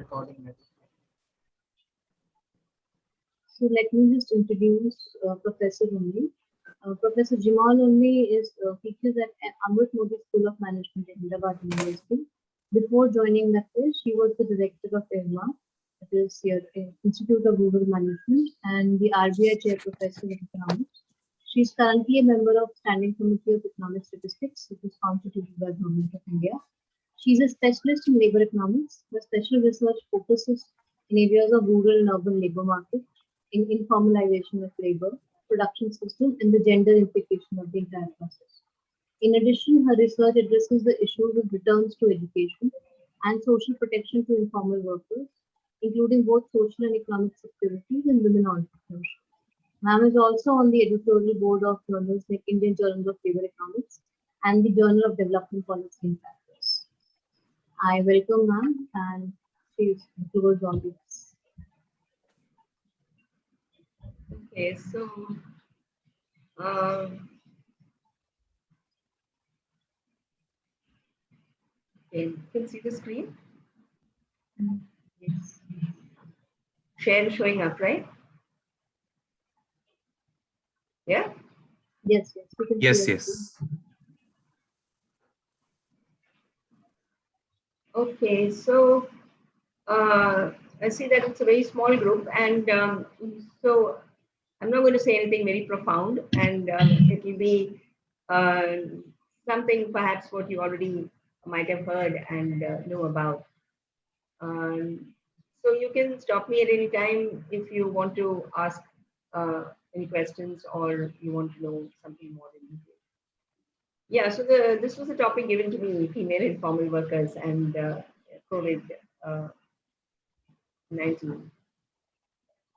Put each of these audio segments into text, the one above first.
recording it. So let me just introduce Professor Unni. Professor Jeemol Unni teaches at Amrut Mody School of Management at Ahmedabad University. Before joining that place, she was the director of IRMA, that is the Institute of Rural Management, and the RBI Chair Professor of Economics. She is currently a member of Standing Committee of Economic Statistics, which is constituted by the Government of India. She is a specialist in labor economics. Her special research focuses in areas of rural and urban labor market, in informalization of labor, production system, and the gender implication of the entire process. In addition, her research addresses the issues of returns to education and social protection to informal workers, including both social and economic security and women entrepreneurship. Ma'am is also on the editorial board of journals like Indian Journal of Labor Economics and the Journal of Development Policy and Practice. I welcome ma'am and she is towards all this. Okay, so okay, you can see the screen. Yes. Share showing up, right? Yeah. Yes, yes. We can Yes, see yes. Okay, so I see that it's a very small group, and so I'm not going to say anything very profound, and it will be something perhaps what you already might have heard and know about. So you can stop me at any time if you want to ask any questions or you want to know something more in detail. Yeah, so this was a topic given to me, female informal workers and COVID-19.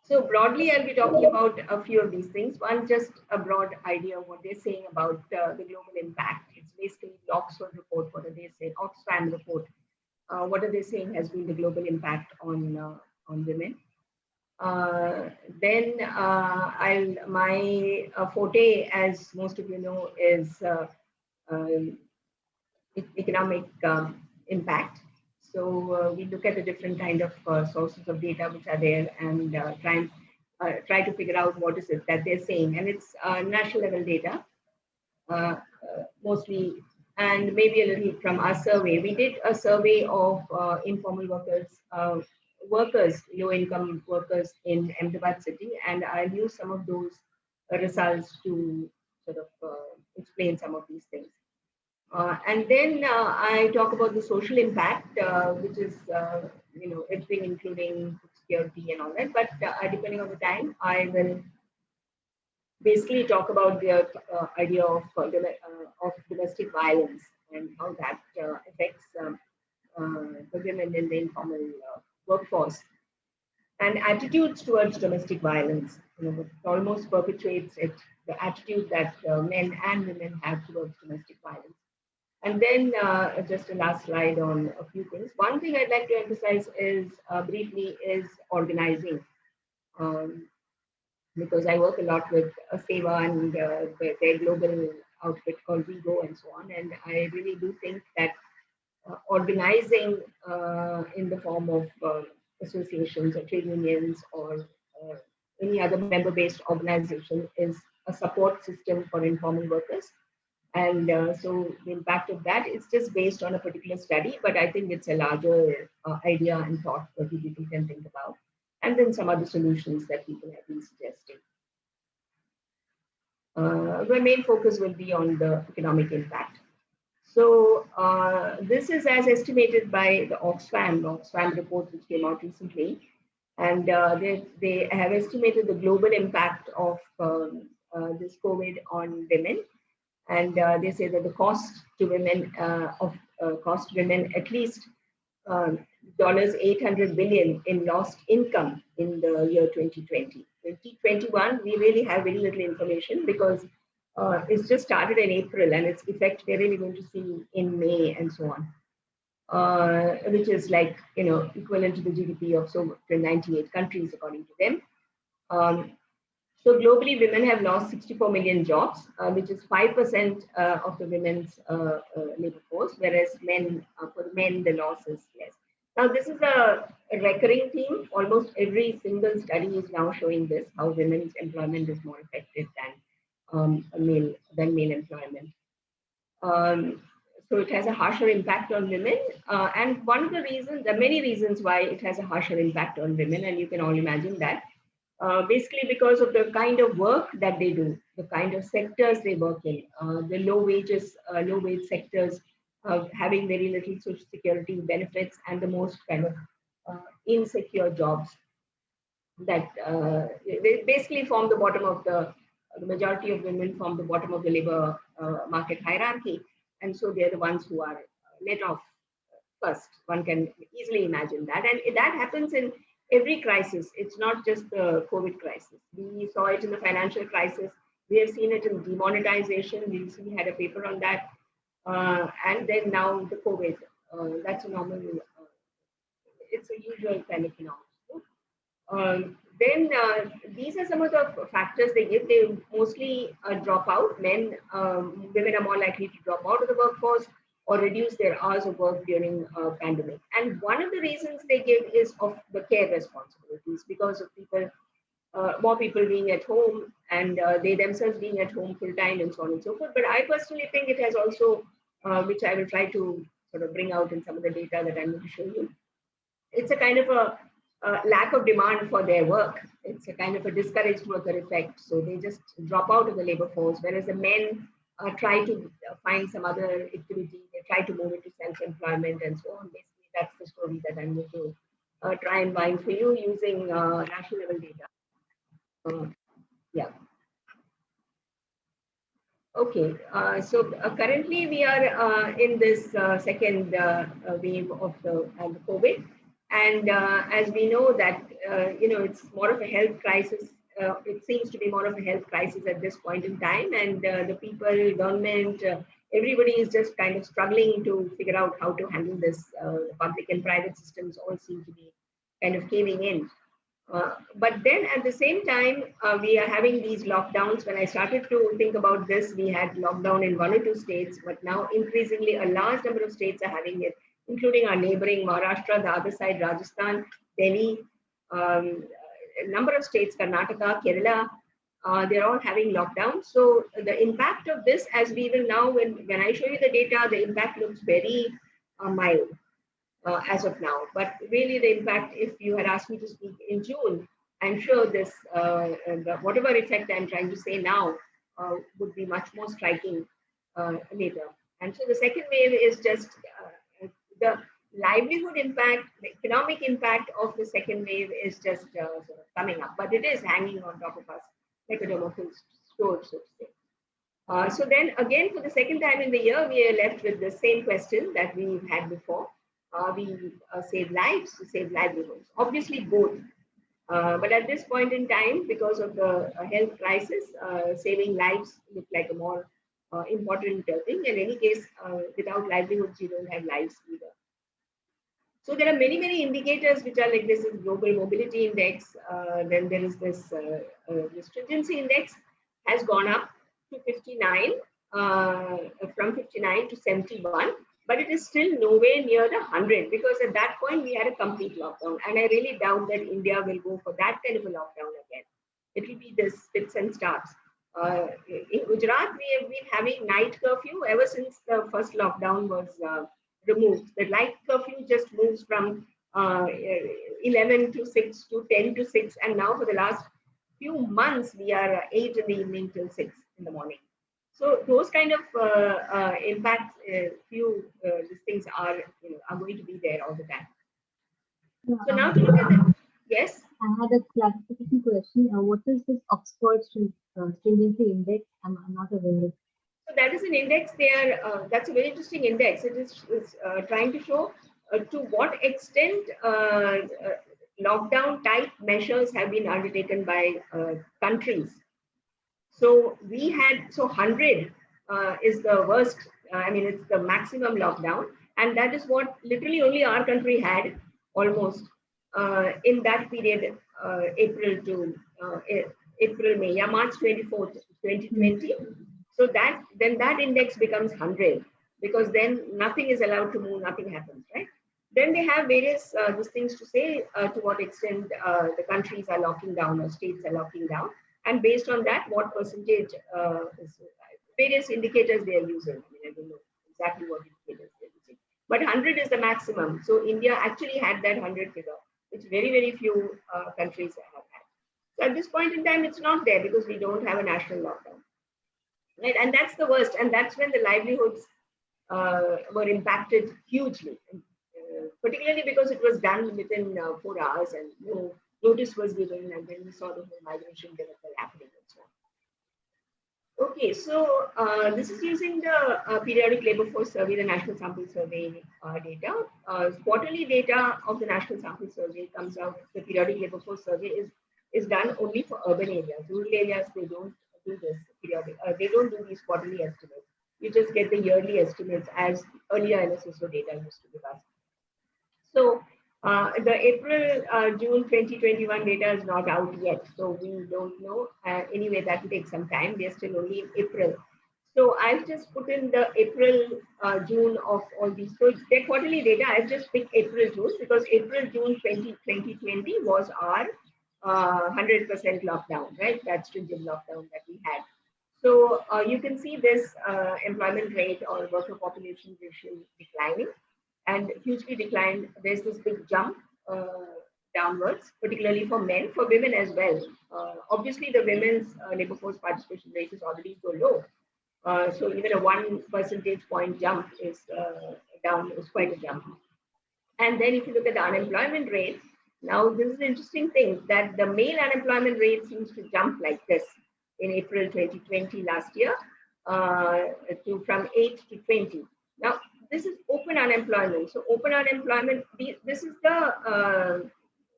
So broadly, I'll be talking about a few of these things. One, just a broad idea of what they're saying about the global impact. It's basically the Oxford report. What are they saying? Oxfam report. What are they saying has been the global impact on women? Then my forte, as most of you know, is economic impact. So we look at the different kind of sources of data which are there and try to figure out what is it that they're saying. And it's national level data mostly, and maybe a little from our survey. We did a survey of informal workers, low-income workers in Ahmedabad city, and I'll use some of those results to sort of explain some of these things. And then I talk about the social impact, which is everything including security and all that. But depending on the time, I will basically talk about the idea of domestic violence and how that affects the women in the informal workforce, and attitudes towards domestic violence. It almost perpetuates it, the attitude that men and women have towards domestic violence. And then just a last slide on a few things. One thing I'd like to emphasize is briefly is organizing. Because I work a lot with Seva and their global outfit called WeGo and so on. And I really do think that organizing in the form of associations or trade unions or any other member-based organization is a support system for informal workers. And so the impact of that is just based on a particular study, but I think it's a larger idea and thought that people can think about. And then some other solutions that people have been suggesting. My main focus will be on the economic impact. So this is as estimated by the Oxfam report, which came out recently. And they have estimated the global impact of this COVID on women. And they say that the cost to women at least $800 billion in lost income in the year 2020. 2021, we really have very little information because it's just started in April and its effect we're really going to see in May and so on, which is like, equivalent to the GDP of 98 countries according to them. So globally, women have lost 64 million jobs, which is 5% of the women's labor force, whereas for men, the loss is less. Now, this is a recurring theme. Almost every single study is now showing this, how women's employment is more affected than male employment. So it has a harsher impact on women. And one of the reasons, there are many reasons why it has a harsher impact on women, and you can all imagine that. Basically because of the kind of work that they do, the kind of sectors they work in, the low wage sectors, having very little social security benefits, and the most kind of insecure jobs that they basically form the bottom of the majority of women form the bottom of the labor market hierarchy, and so they're the ones who are let off first. One can easily imagine that, and that happens in every crisis. It's not just the COVID crisis. We saw it in the financial crisis. We have seen it in demonetization. We recently had a paper on that, and then now the COVID. That's a normal. It's a usual kind of phenomenon. Then these are some of the factors they give. They mostly drop out. Women are more likely to drop out of the workforce or reduce their hours of work during a pandemic. And one of the reasons they give is of the care responsibilities, because of more people being at home, and they themselves being at home full time, and so on and so forth. But I personally think it has also, which I will try to sort of bring out in some of the data that I'm going to show you. It's a kind of a lack of demand for their work. It's a kind of a discouraged worker effect. So they just drop out of the labor force, whereas the men try to find some other activity. They try to move into self-employment and so on. Basically, that's the story that I'm going to try and find for you using national level data. Yeah. Okay, so currently we are in this second wave of the COVID, and as we know that it's more of a health crisis. It seems to be more of a health crisis at this point in time, and the people, government, everybody is just kind of struggling to figure out how to handle this. The public and private systems all seem to be kind of caving in. But then at the same time, we are having these lockdowns. When I started to think about this, we had lockdown in 1 or 2 states, but now increasingly a large number of states are having it, including our neighboring Maharashtra, the other side, Rajasthan, Delhi, a number of states, Karnataka, Kerala, they're all having lockdown. So the impact of this, as we will now, when I show you the data, the impact looks very mild. As of now, but really the impact, if you had asked me to speak in June, I'm sure this, whatever effect I'm trying to say now would be much more striking later. And so the second wave is just the livelihood impact, the economic impact of the second wave is just sort of coming up, but it is hanging on top of us like a Damocles sword, so to say. So then again, for the second time in the year, we are left with the same question that we've had before. We save lives, we save livelihoods. Obviously both. But at this point in time, because of the health crisis, saving lives look like a more important thing. In any case, without livelihoods, you don't have lives either. So there are many, many indicators which are like this is global mobility index. Then there is this the stringency index has gone up to 59, from 59 to 71. But it is still nowhere near the 100, because at that point we had a complete lockdown. And I really doubt that India will go for that kind of a lockdown again. It will be this fits and starts. In Gujarat, we have been having night curfew ever since the first lockdown was removed. The night curfew just moves from 11 to 6 to 10 to 6. And now for the last few months, we are 8 in the evening till 6 in the morning. So those kind of impacts, these things are going to be there all the time. Yeah, So now to look at the, yes? I had a clarification question. What is this Oxford Stringency Index? I'm not aware of. So that is an index there. That's a very interesting index. It is trying to show to what extent lockdown type measures have been undertaken by countries. So we had, 100 is the worst, it's the maximum lockdown. And that is what literally only our country had almost in that period, April, May, March 24th, 2020. So then that index becomes 100, because then nothing is allowed to move, nothing happens, right? Then they have various these things to say to what extent the countries are locking down or states are locking down, and based on that, what percentage is various indicators they are using. I mean, I don't know exactly what indicators they're using, but 100 is the maximum. So India actually had that 100 figure, which very few countries have had. So at this point in time, it's not there because we don't have a national lockdown, right? And that's the worst, and that's when the livelihoods were impacted hugely, particularly because it was done within 4 hours and no notice was given, and then we saw the whole migration development happening and so on. Okay, so this is using the periodic labor force survey, the national sample survey data. Quarterly data of the national sample survey comes out. The periodic labor force survey is done only for urban areas. Rural areas, they don't do this periodic. They don't do these quarterly estimates. You just get the yearly estimates as earlier NSSO data used to give us. So the April-June 2021 data is not out yet, so we don't know. Anyway, that will take some time. We are still only in April. So I've just put in the April-June of all these. So their quarterly data, I've just picked April-June because April-June 2020 was our 100% lockdown, right? That stringent lockdown that we had. So you can see this employment rate or worker population ratio declining, and hugely declined. There's this big jump downwards, particularly for men, for women as well. Obviously, the women's labor force participation rate is already so low. So even a 1 percentage point jump is down, is quite a jump. And then if you look at the unemployment rate, now this is an interesting thing that the male unemployment rate seems to jump like this in April 2020 last year from 8 to 20. Now, this is open unemployment. So open unemployment, this is the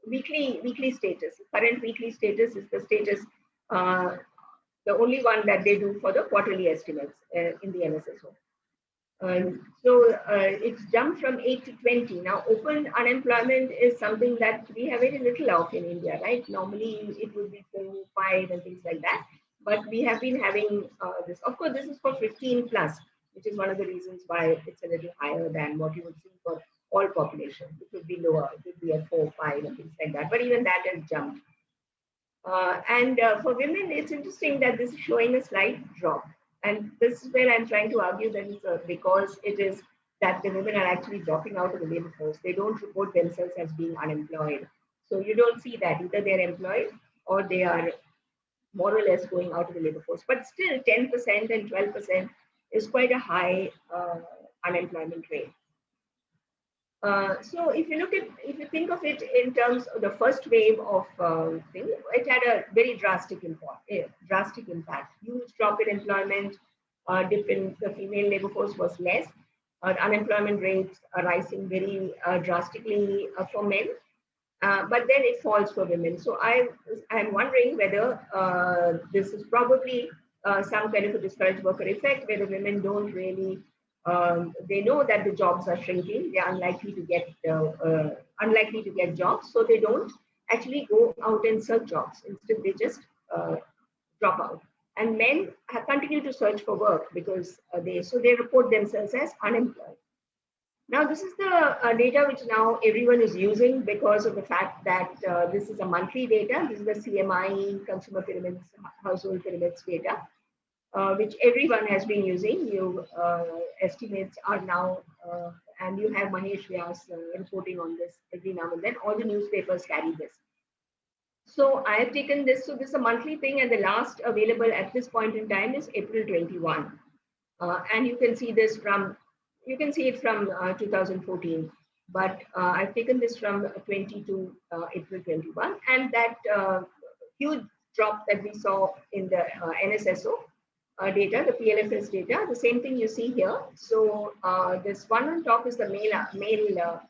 weekly status. Current weekly status is the status, the only one that they do for the quarterly estimates in the NSSO. So it's jumped from 8 to 20. Now, open unemployment is something that we have very little of in India, right? Normally, it would be 4, 5 and things like that. But we have been having this. Of course, this is for 15 plus, which is one of the reasons why it's a little higher than what you would see for all population. It would be lower. It would be at 4, 5 and things like that. But even that has jumped. And for women, it's interesting that this is showing a slight drop. And this is where I'm trying to argue that it's because it is that the women are actually dropping out of the labor force. They don't report themselves as being unemployed. So you don't see that. Either they're employed or they are more or less going out of the labor force. But still 10% and 12% is quite a high unemployment rate. So if you think of it in terms of the first wave of thing, it had a very drastic impact. Huge drop in employment, dip in the female labor force was less. Unemployment rates are rising very drastically for men, but then it falls for women. So I'm wondering whether this is probably some kind of a discouraged worker effect, where the women don't really they know that the jobs are shrinking. They are unlikely to get jobs, so they don't actually go out and search jobs. Instead, they just drop out. And men continue to search for work because they report themselves as unemployed. Now, this is the data which now everyone is using because of the fact that this is a monthly data. This is the CMI, Consumer Pyramids, Household Pyramids data. Which everyone has been using. Estimates are now, and you have Mahesh Vyas reporting on this every now and then. All the newspapers carry this. So I have taken this. So this is a monthly thing, and the last available at this point in time is April 21. And you can see this from, you can see it from 2014. But I've taken this from 20 to April 21, and that huge drop that we saw in the NSSO. Data, the PLFS data, the same thing you see here. So this one on top is the male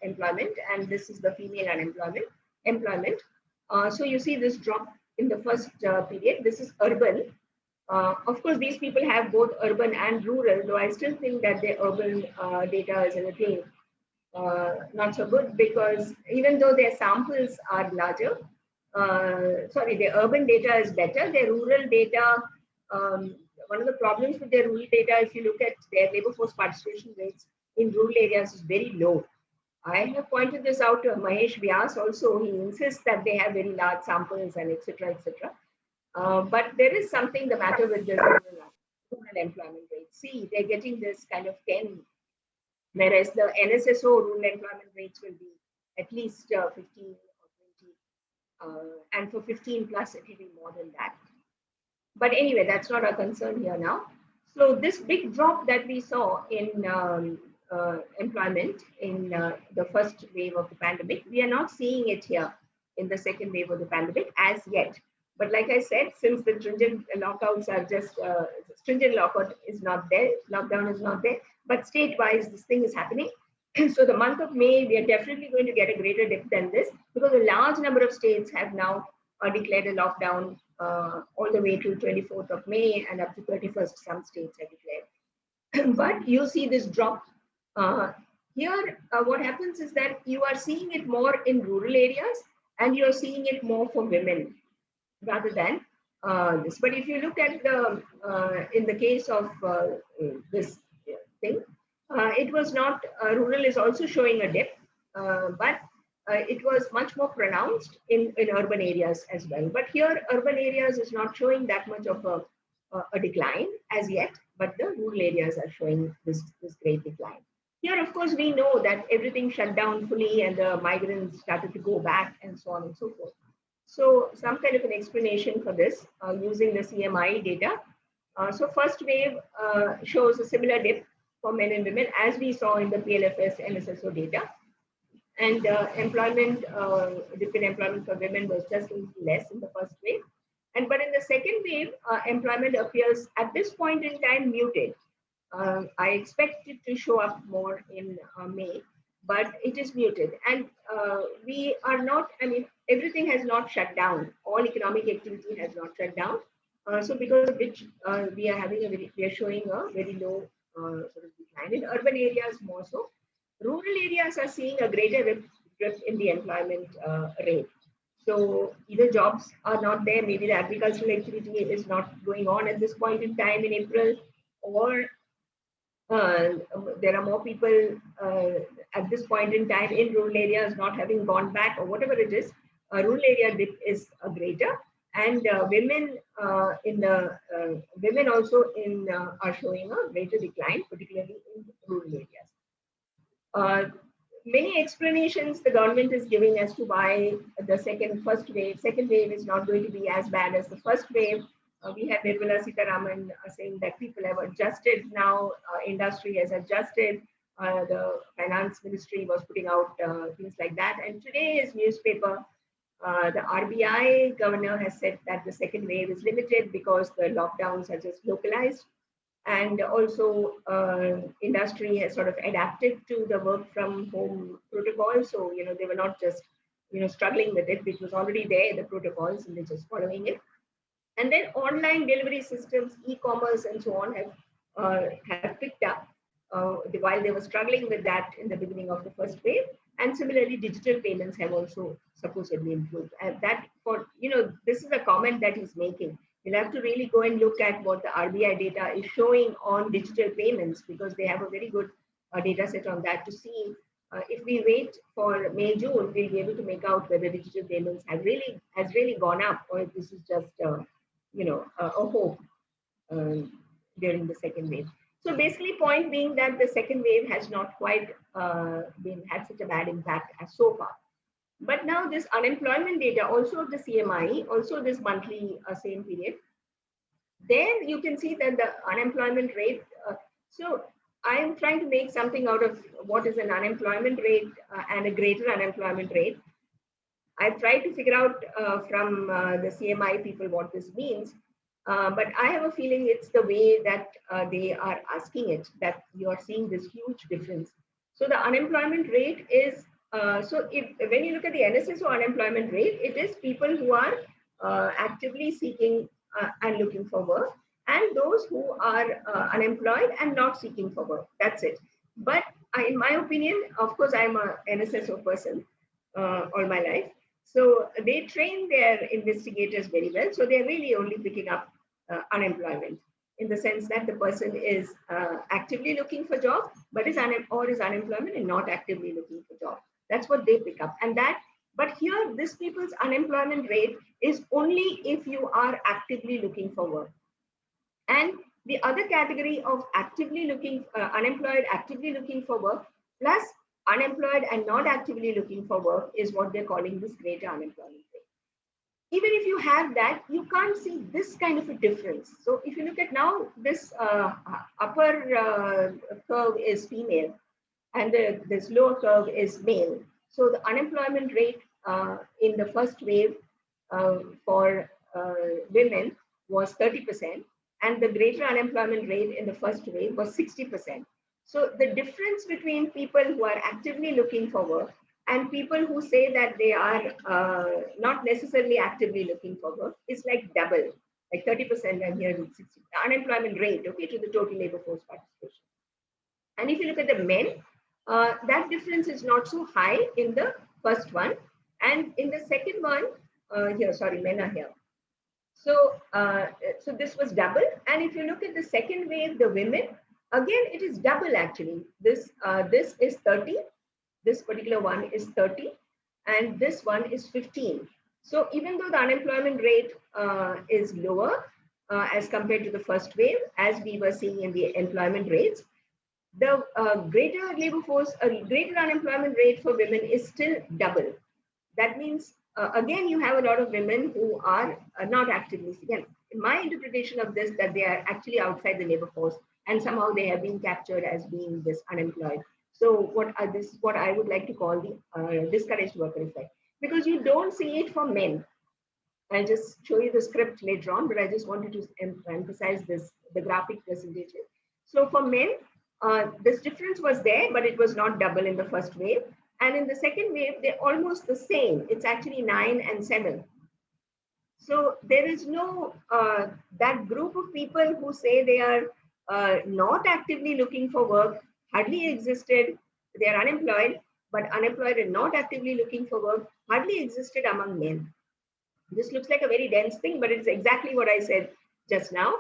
employment, and this is the female employment. So you see this drop in the first period. This is urban. Of course, these people have both urban and rural, though I still think that the urban data is a little not so good, because even though their samples are larger, the urban data is better. Their rural data, one of the problems with their rural data, if you look at their labor force participation rates in rural areas, is very low. I have pointed this out to Mahesh Vyas also. He insists that they have very large samples and etc. etc. But there is something the matter with the rural employment rate. See, they're getting this kind of 10, whereas the NSSO rural employment rates will be at least 15 or 20. And for 15 plus, it will be more than that. But anyway, that's not our concern here now. So this big drop that we saw in employment in the first wave of the pandemic, we are not seeing it here in the second wave of the pandemic as yet. But like I said, since the stringent lockouts are just, stringent lockout is not there, lockdown is not there, but state-wise, this thing is happening. So the month of May, we are definitely going to get a greater dip than this because a large number of states have now declared a lockdown all the way to 24th of May and up to 31st, some states have declared. But you see this drop. Here, what happens is that you are seeing it more in rural areas and you're seeing it more for women rather than this. But if you look at the, in the case of this thing, it was not, rural is also showing a dip, but it was much more pronounced in urban areas as well. But here, urban areas is not showing that much of a decline as yet, but the rural areas are showing this great decline. Here, of course, we know that everything shut down fully and the migrants started to go back and so on and so forth. So some kind of an explanation for this using the CMI data. So first wave shows a similar dip for men and women as we saw in the PLFS NSSO data. And employment, dip in employment for women was just a little less in the first wave. But in the second wave, employment appears at this point in time muted. I expect it to show up more in May, but it is muted. And we are not, I mean, everything has not shut down. All economic activity has not shut down. So because of which we are showing a very low sort of decline in urban areas more so. Rural areas are seeing a greater drift in the employment rate. So either jobs are not there, maybe the agricultural activity is not going on at this point in time in April, or there are more people at this point in time in rural areas not having gone back or whatever it is. Rural area dip is greater, and women women also are showing a greater decline, particularly in rural areas. Many explanations the government is giving as to why the second wave is not going to be as bad as the first wave. We had Nirmala Sitharaman saying that people have adjusted now, industry has adjusted, the finance ministry was putting out things like that. And today's newspaper, the RBI governor has said that the second wave is limited because the lockdowns are just localized. And also industry has sort of adapted to the work from home protocol. So, they were not just, struggling with it. It was already there, the protocols, and they're just following it. And then online delivery systems, e-commerce and so on have picked up while they were struggling with that in the beginning of the first wave. And similarly, digital payments have also supposedly improved. And that this is a comment that he's making. You'll have to really go and look at what the RBI data is showing on digital payments, because they have a very good data set on that to see if we wait for May, June, we'll be able to make out whether digital payments has really gone up, or if this is just a hope during the second wave. So basically, point being that the second wave has not quite had such a bad impact as so far. But now this unemployment data, also the CMI, also this monthly same period, there you can see that the unemployment rate. So I am trying to make something out of what is an unemployment rate and a greater unemployment rate. I've tried to figure out from the CMI people what this means. But I have a feeling it's the way that they are asking it, that you are seeing this huge difference. So the unemployment rate is, when you look at the NSSO unemployment rate, it is people who are actively seeking and looking for work, and those who are unemployed and not seeking for work. That's it. But in my opinion, of course, I'm an NSSO person all my life. So they train their investigators very well. So they're really only picking up unemployment. in the sense that the person is actively looking for job, but is unemployment and not actively looking for job. That's what they pick up. And that, but here, this people's unemployment rate is only if you are actively looking for work. And the other category of actively looking, unemployed, actively looking for work, plus unemployed and not actively looking for work is what they're calling this greater unemployment rate. Even if you have that, you can't see this kind of a difference. So if you look at now, this upper curve is female and this lower curve is male. So the unemployment rate in the first wave for women was 30%, and the greater unemployment rate in the first wave was 60%. So the difference between people who are actively looking for work and people who say that they are not necessarily actively looking for work is like double, like 30% and here 60%. Unemployment rate, okay, to the total labor force participation. And if you look at the men, that difference is not so high in the first one. And in the second one, here, sorry, men are here. So, so this was double. And if you look at the second wave, the women, again, it is double actually. This is 30. This particular one is 30. And this one is 15. So even though the unemployment rate is lower as compared to the first wave, as we were seeing in the employment rates, the greater labor force, greater unemployment rate for women is still double. That means, again, you have a lot of women who are not actively, again, in my interpretation of this, that they are actually outside the labor force and somehow they have been captured as being this unemployed. So this is what I would like to call the discouraged worker effect, because you don't see it for men. I'll just show you the script later on, but I just wanted to emphasize this, the graphic presentation. So for men, this difference was there, but it was not double in the first wave. And in the second wave, they're almost the same. It's actually 9 and 7. So there is no, that group of people who say they are not actively looking for work hardly existed. They are unemployed, but unemployed and not actively looking for work hardly existed among men. This looks like a very dense thing, but it's exactly what I said just now.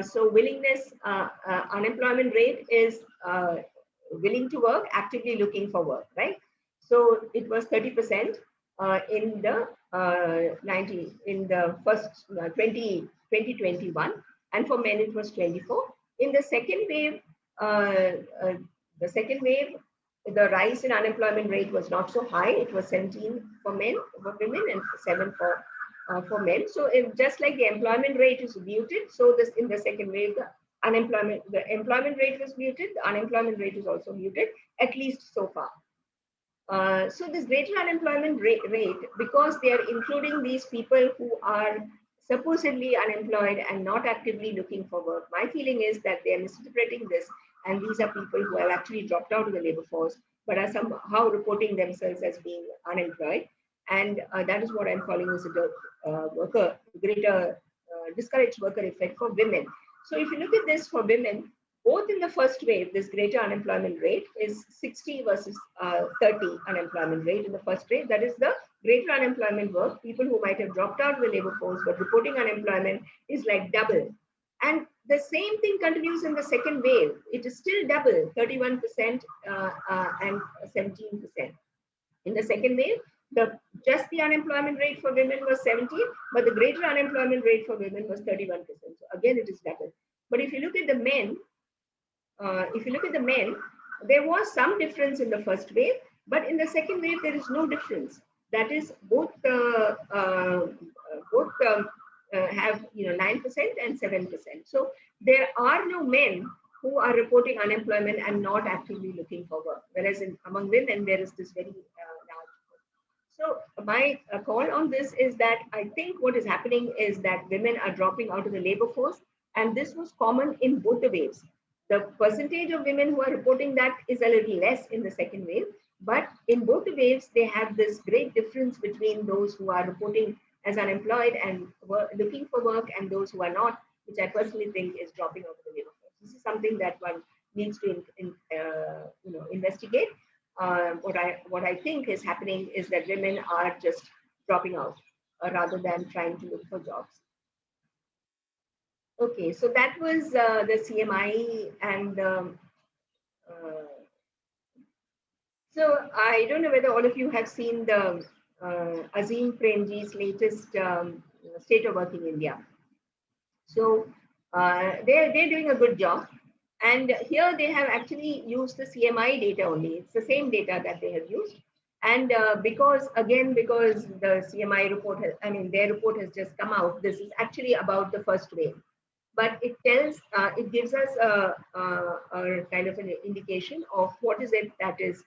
So willingness, unemployment rate is willing to work, actively looking for work, right? So it was 30% in the in the first 2021, and for men it was 24. In the second wave, the rise in unemployment rate was not so high. It was 17 for men, for women, and 7 for men. So just like the employment rate is muted, so this in the second wave, the employment rate was muted, the unemployment rate is also muted, at least so far. So this greater unemployment rate, because they are including these people who are supposedly unemployed and not actively looking for work, my feeling is that they are misinterpreting this, and these are people who have actually dropped out of the labor force, but are somehow reporting themselves as being unemployed. And that is what I'm calling as a greater discouraged worker effect for women. So if you look at this for women, both in the first wave, this greater unemployment rate is 60 versus 30 unemployment rate in the first wave. That is the greater unemployment work. People who might have dropped out of the labor force but reporting unemployment is like double. And the same thing continues in the second wave. It is still double, 31% and 17%. In the second wave, just the unemployment rate for women was 17, but the greater unemployment rate for women was 31%. So again, it is double. But if you look at the men, there was some difference in the first wave, but in the second wave, there is no difference. That is, both have 9% and 7%. So there are no men who are reporting unemployment and not actively looking for work, whereas among women, there is this very large. So my call on this is that I think what is happening is that women are dropping out of the labor force, and this was common in both the waves. The percentage of women who are reporting that is a little less in the second wave, but in both the waves, they have this great difference between those who are reporting as unemployed and looking for work and those who are not, which I personally think is dropping out of the labor force. This is something that one needs to investigate. What I think is happening is that women are just dropping out rather than trying to look for jobs. Okay, so that was the CMI, and so I don't know whether all of you have seen the Azim Premji's latest State of Working India. So they're doing a good job. And here they have actually used the CMI data only. It's the same data that they have used. And because the CMI report has, I mean, their report has just come out, this is actually about the first wave. But it gives us a kind of an indication of what is it that is,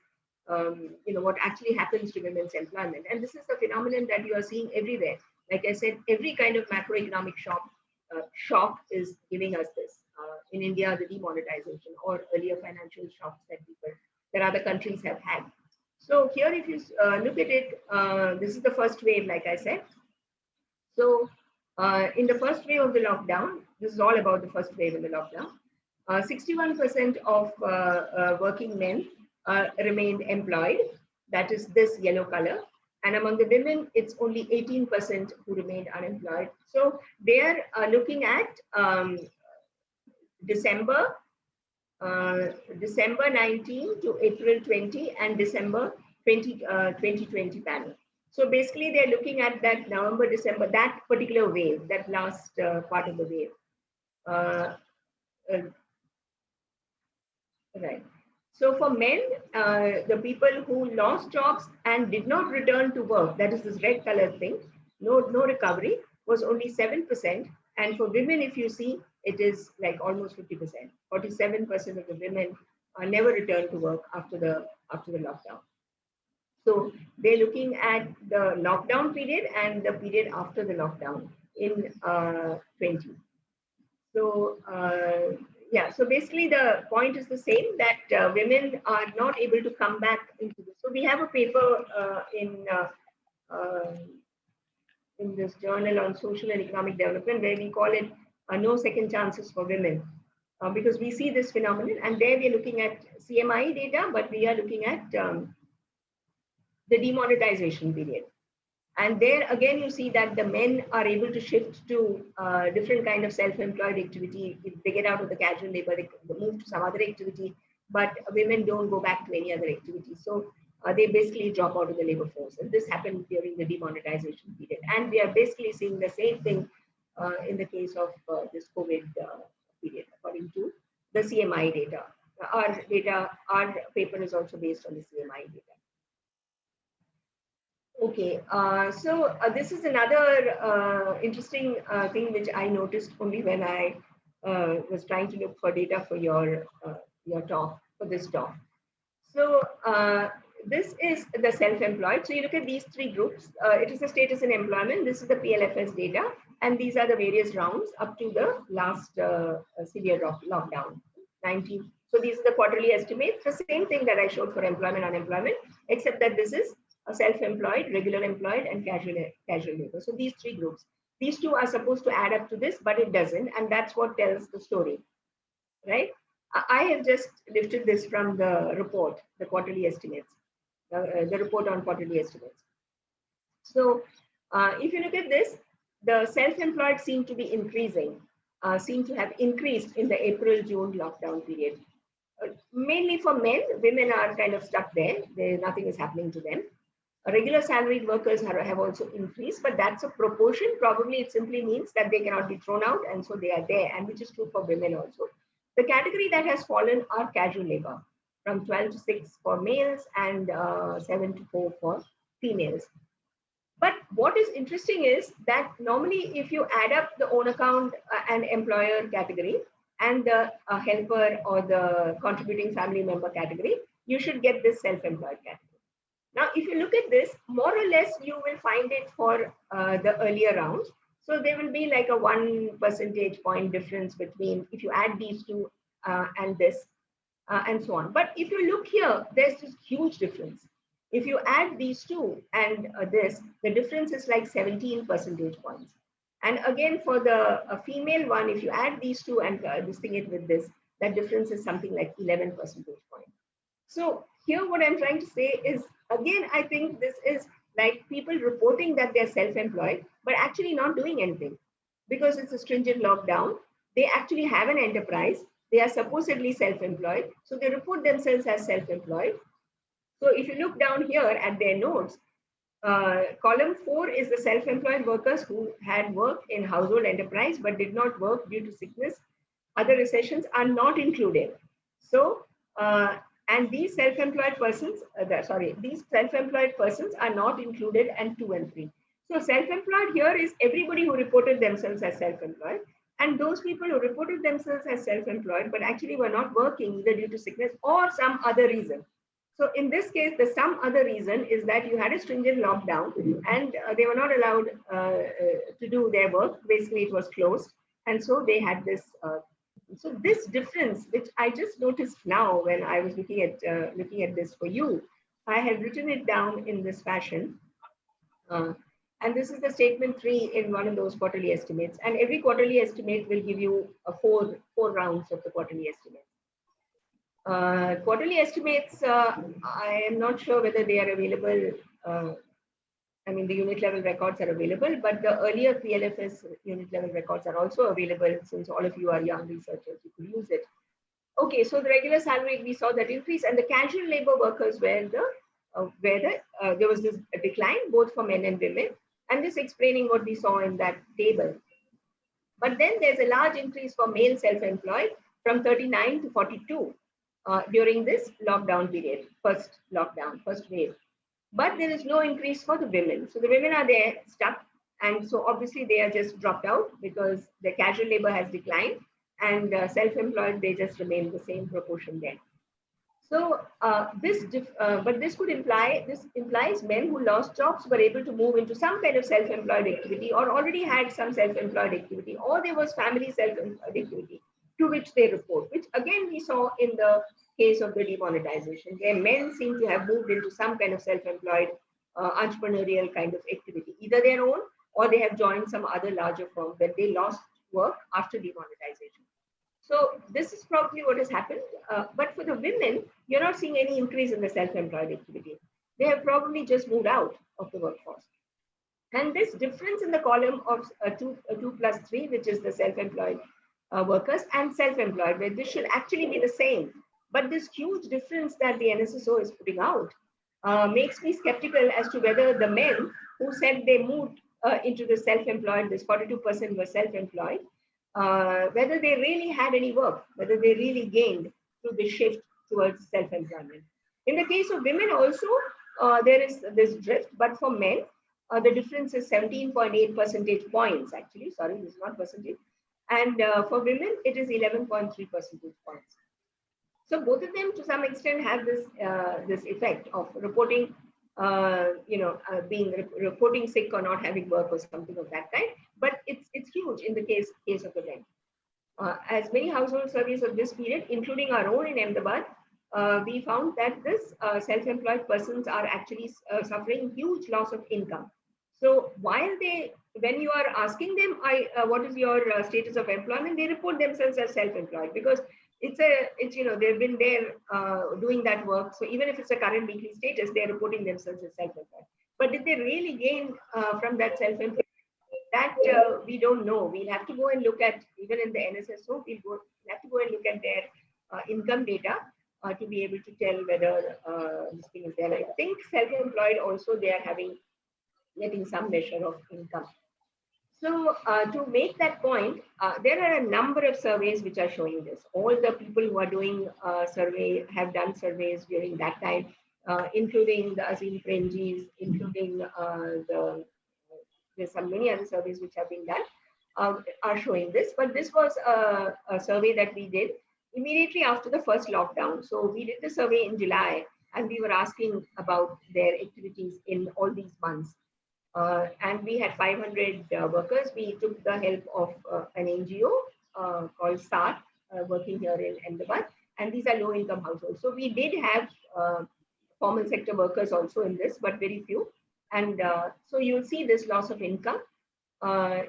what actually happens to women's employment. And this is the phenomenon that you are seeing everywhere. Like I said, every kind of macroeconomic shock is giving us this. In India, the demonetization or earlier financial shocks that other countries have had. So here, if you look at it, this is the first wave, like I said. So in the first wave of the lockdown, this is all about the first wave in the lockdown. 61% of working men remained employed. That is this yellow color. And among the women, it's only 18% who remained unemployed. So they're looking at December 19 to April 20 and December 2020 panel. So basically, they're looking at that November, December, that particular wave, that last part of the wave. Right. So for men, the people who lost jobs and did not return to work, that is this red color thing, no recovery, was only 7%. And for women, if you see, it is like almost 50%. 47% of the women never returned to work after the lockdown. So they're looking at the lockdown period and the period after the lockdown in 20. So yeah, so basically the point is the same, that women are not able to come back into this. So we have a paper in this journal on social and economic development where we call it no second chances for women. Because we see this phenomenon, and there we are looking at CMI data, but we are looking at the demonetization period. And there again, you see that the men are able to shift to different kind of self-employed activity. If they get out of the casual labor, they move to some other activity, but women don't go back to any other activity. So they basically drop out of the labor force. And this happened during the demonetization period. And we are basically seeing the same thing in the case of this COVID period, according to the CMI data. Our paper is also based on the CMI data. Okay, so this is another interesting thing which I noticed only when I was trying to look for data for your talk, for this talk. So this is the self-employed. So you look at these three groups. It is the status in employment. This is the PLFS data. And these are the various rounds up to the last severe lockdown, 19. So these are the quarterly estimates. The same thing that I showed for employment, unemployment, except that this is self-employed, regular employed, and casual labor. So these three groups. These two are supposed to add up to this, but it doesn't. And that's what tells the story, right? I have just lifted this from the report, the quarterly estimates, the report on quarterly estimates. So if you look at this, the self-employed seem to be increasing, seem to have increased in the April-June lockdown period. Mainly for men, women are kind of stuck there. Nothing is happening to them. Regular salaried workers have also increased, but that's a proportion. Probably it simply means that they cannot be thrown out, and so they are there, and which is true for women also. The category that has fallen are casual labor, from 12 to 6 for males and 7 to 4 for females. But what is interesting is that normally if you add up the own account and employer category and the helper or the contributing family member category, you should get this self-employed category. Now, if you look at this, more or less, you will find it for the earlier rounds. So there will be like a 1 percentage point difference between if you add these two and this and so on. But if you look here, there's this huge difference. If you add these two and this, the difference is like 17 percentage points. And again, for the female one, if you add these two and distinguish it with this, that difference is something like 11 percentage points. So here what I'm trying to say is, again, I think this is like people reporting that they're self-employed, but actually not doing anything because it's a stringent lockdown. they actually have an enterprise. They are supposedly self-employed. So they report themselves as self-employed. So if you look down here at their notes, column 4 is the self-employed workers who had worked in household enterprise but did not work due to sickness. Other recessions are not included. So, and these self-employed persons, these self-employed persons are not included, and 2 and 3. So self-employed here is everybody who reported themselves as self-employed, and those people who reported themselves as self-employed but actually were not working either due to sickness or some other reason. So in this case, the some other reason is that you had a stringent lockdown and they were not allowed to do their work. Basically, it was closed. And so they had this. So this difference, which I just noticed now when I was looking at this for you, I have written it down in this fashion. And this is the statement 3 in one of those quarterly estimates. And every quarterly estimate will give you four rounds of the quarterly estimates. Quarterly estimates, I am not sure whether they are available. I mean, the unit level records are available, but the earlier PLFS unit level records are also available. Since all of you are young researchers, you could use it. Okay, so the regular salary, we saw that increase, and the casual labor workers were there was this decline both for men and women, and this explaining what we saw in that table. But then there's a large increase for male self-employed from 39 to 42 during this lockdown period, first wave. But there is no increase for the women. So the women are there stuck. And so obviously they are just dropped out because the casual labor has declined, and self-employed, they just remain the same proportion there. So this implies men who lost jobs were able to move into some kind of self-employed activity, or already had some self-employed activity, or there was family self-employed activity to which they report, which again we saw in the case of the demonetization, where men seem to have moved into some kind of self-employed entrepreneurial kind of activity, either their own or they have joined some other larger firm that they lost work after demonetization. So this is probably what has happened. But for the women, you're not seeing any increase in the self-employed activity. They have probably just moved out of the workforce. And this difference in the column of 2 plus 3, which is the self-employed workers and self-employed, where this should actually be the same. But this huge difference that the NSSO is putting out makes me skeptical as to whether the men who said they moved into the self-employed, this 42% were self-employed, whether they really had any work, whether they really gained through the shift towards self-employment. In the case of women also, there is this drift, but for men, the difference is 17.8 percentage points, actually. Sorry, this is not percentage. And for women, it is 11.3 percentage points. So both of them, to some extent, have this effect of reporting, reporting sick or not having work or something of that kind. But it's huge in the case of the men. As many household surveys of this period, including our own in Ahmedabad, we found that this self-employed persons are actually suffering huge loss of income. So when you are asking them, what is your status of employment, they report themselves as self-employed because they've been there doing that work. So even if it's a current weekly status, they're reporting themselves as self-employed. But did they really gain from that self-employed? That we don't know. We'll have to go and look at, even in the NSSO, we'll have to go and look at their income data to be able to tell whether this thing is there. I think self-employed also, they are getting some measure of income. So to make that point, there are a number of surveys which are showing this. All the people who are doing survey have done surveys during that time, including the Azim Prenjis, including there's some many other surveys which have been done, are showing this. But this was a survey that we did immediately after the first lockdown. So we did the survey in July, and we were asking about their activities in all these months. And we had 500 workers. We took the help of an NGO called SAT, working here in Ahmedabad, and these are low-income households. So we did have formal sector workers also in this, but very few. And so you'll see this loss of income. So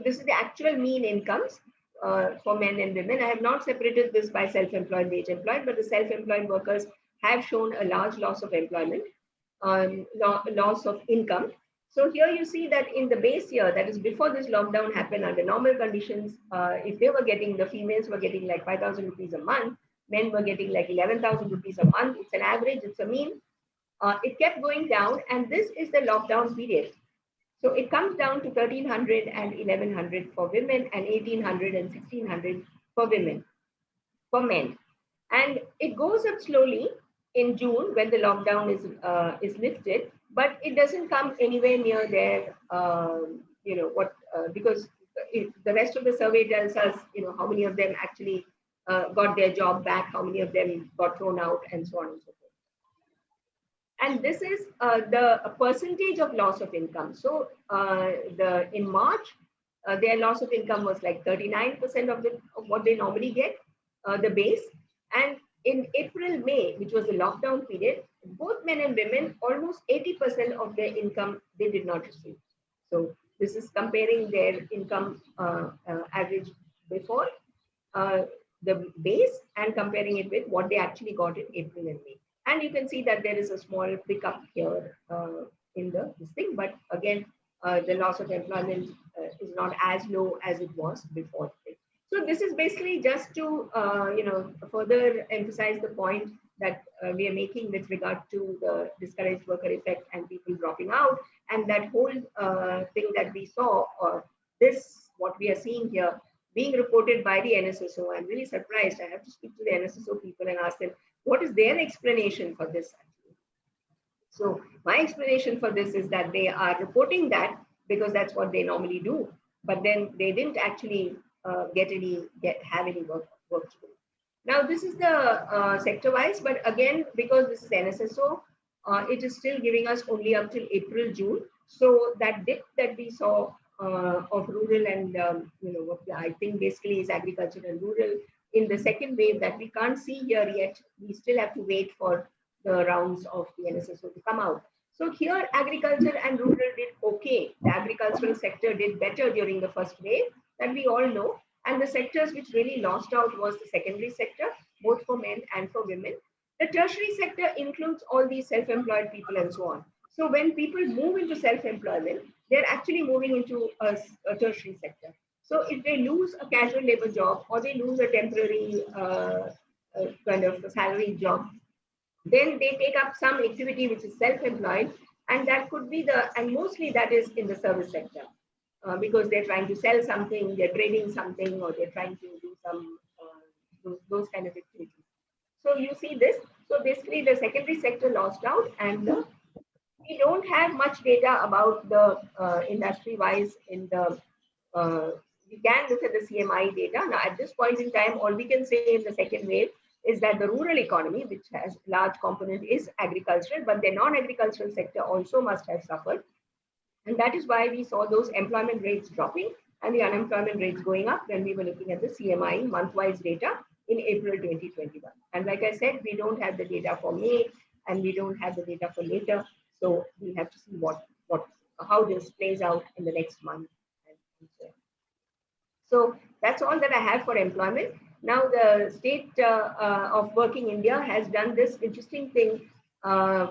this is the actual mean incomes for men and women. I have not separated this by self-employed, wage-employed, but the self-employed workers have shown a large loss of employment. Loss of income. So here you see that in the base year, that is before this lockdown happened, under normal conditions, if they were getting, the females were getting like 5,000 rupees a month, men were getting like 11,000 rupees a month. It's an average, it's a mean. It kept going down, and this is the lockdown period. So it comes down to 1,300 and 1,100 for women and 1,800 and 1,600 for women, for men. And it goes up slowly in June when the lockdown is lifted, but it doesn't come anywhere near there. Because the rest of the survey tells us, how many of them actually got their job back, how many of them got thrown out, and so on and so forth. And this is the percentage of loss of income. So in March, their loss of income was like 39% of what they normally get, the base. And in April, May, which was the lockdown period, both men and women, almost 80% of their income they did not receive. So this is comparing their income average before the base and comparing it with what they actually got in April and May. And you can see that there is a small pickup here in this thing, but again, the loss of employment is not as low as it was before. So this is basically just to further emphasize the point that we are making with regard to the discouraged worker effect and people dropping out, and that whole thing that we saw, or what we are seeing here, being reported by the NSSO. I'm really surprised. I have to speak to the NSSO people and ask them, what is their explanation for this? So my explanation for this is that they are reporting that because that's what they normally do, but then they didn't actually have any work to do. Now this is the sector-wise, but again, because this is NSSO, it is still giving us only up till April, June. So that dip that we saw of rural and what I think basically is agriculture and rural in the second wave that we can't see here yet. We still have to wait for the rounds of the NSSO to come out. So here agriculture and rural did okay. The agricultural sector did better during the first wave, that we all know. And the sectors which really lost out was the secondary sector, both for men and for women. The tertiary sector includes all these self-employed people and so on. So when people move into self-employment, they're actually moving into a tertiary sector. So if they lose a casual labor job or they lose a temporary kind of salary job, then they take up some activity which is self-employed, and that could be and mostly that is in the service sector because they're trying to sell something, they're trading something, or they're trying to do some those kind of activities. So you see this. So basically the secondary sector lost out, and we don't have much data about the industry-wise in the we can look at the CMI data. Now, at this point in time, all we can say in the second wave is that the rural economy, which has large component, is agricultural, but the non-agricultural sector also must have suffered. And that is why we saw those employment rates dropping and the unemployment rates going up when we were looking at the CMI month-wise data in April 2021. And like I said, we don't have the data for May, and we don't have the data for later. So we have to see how this plays out in the next month. So that's all that I have for employment. Now the State of Working India has done this interesting thing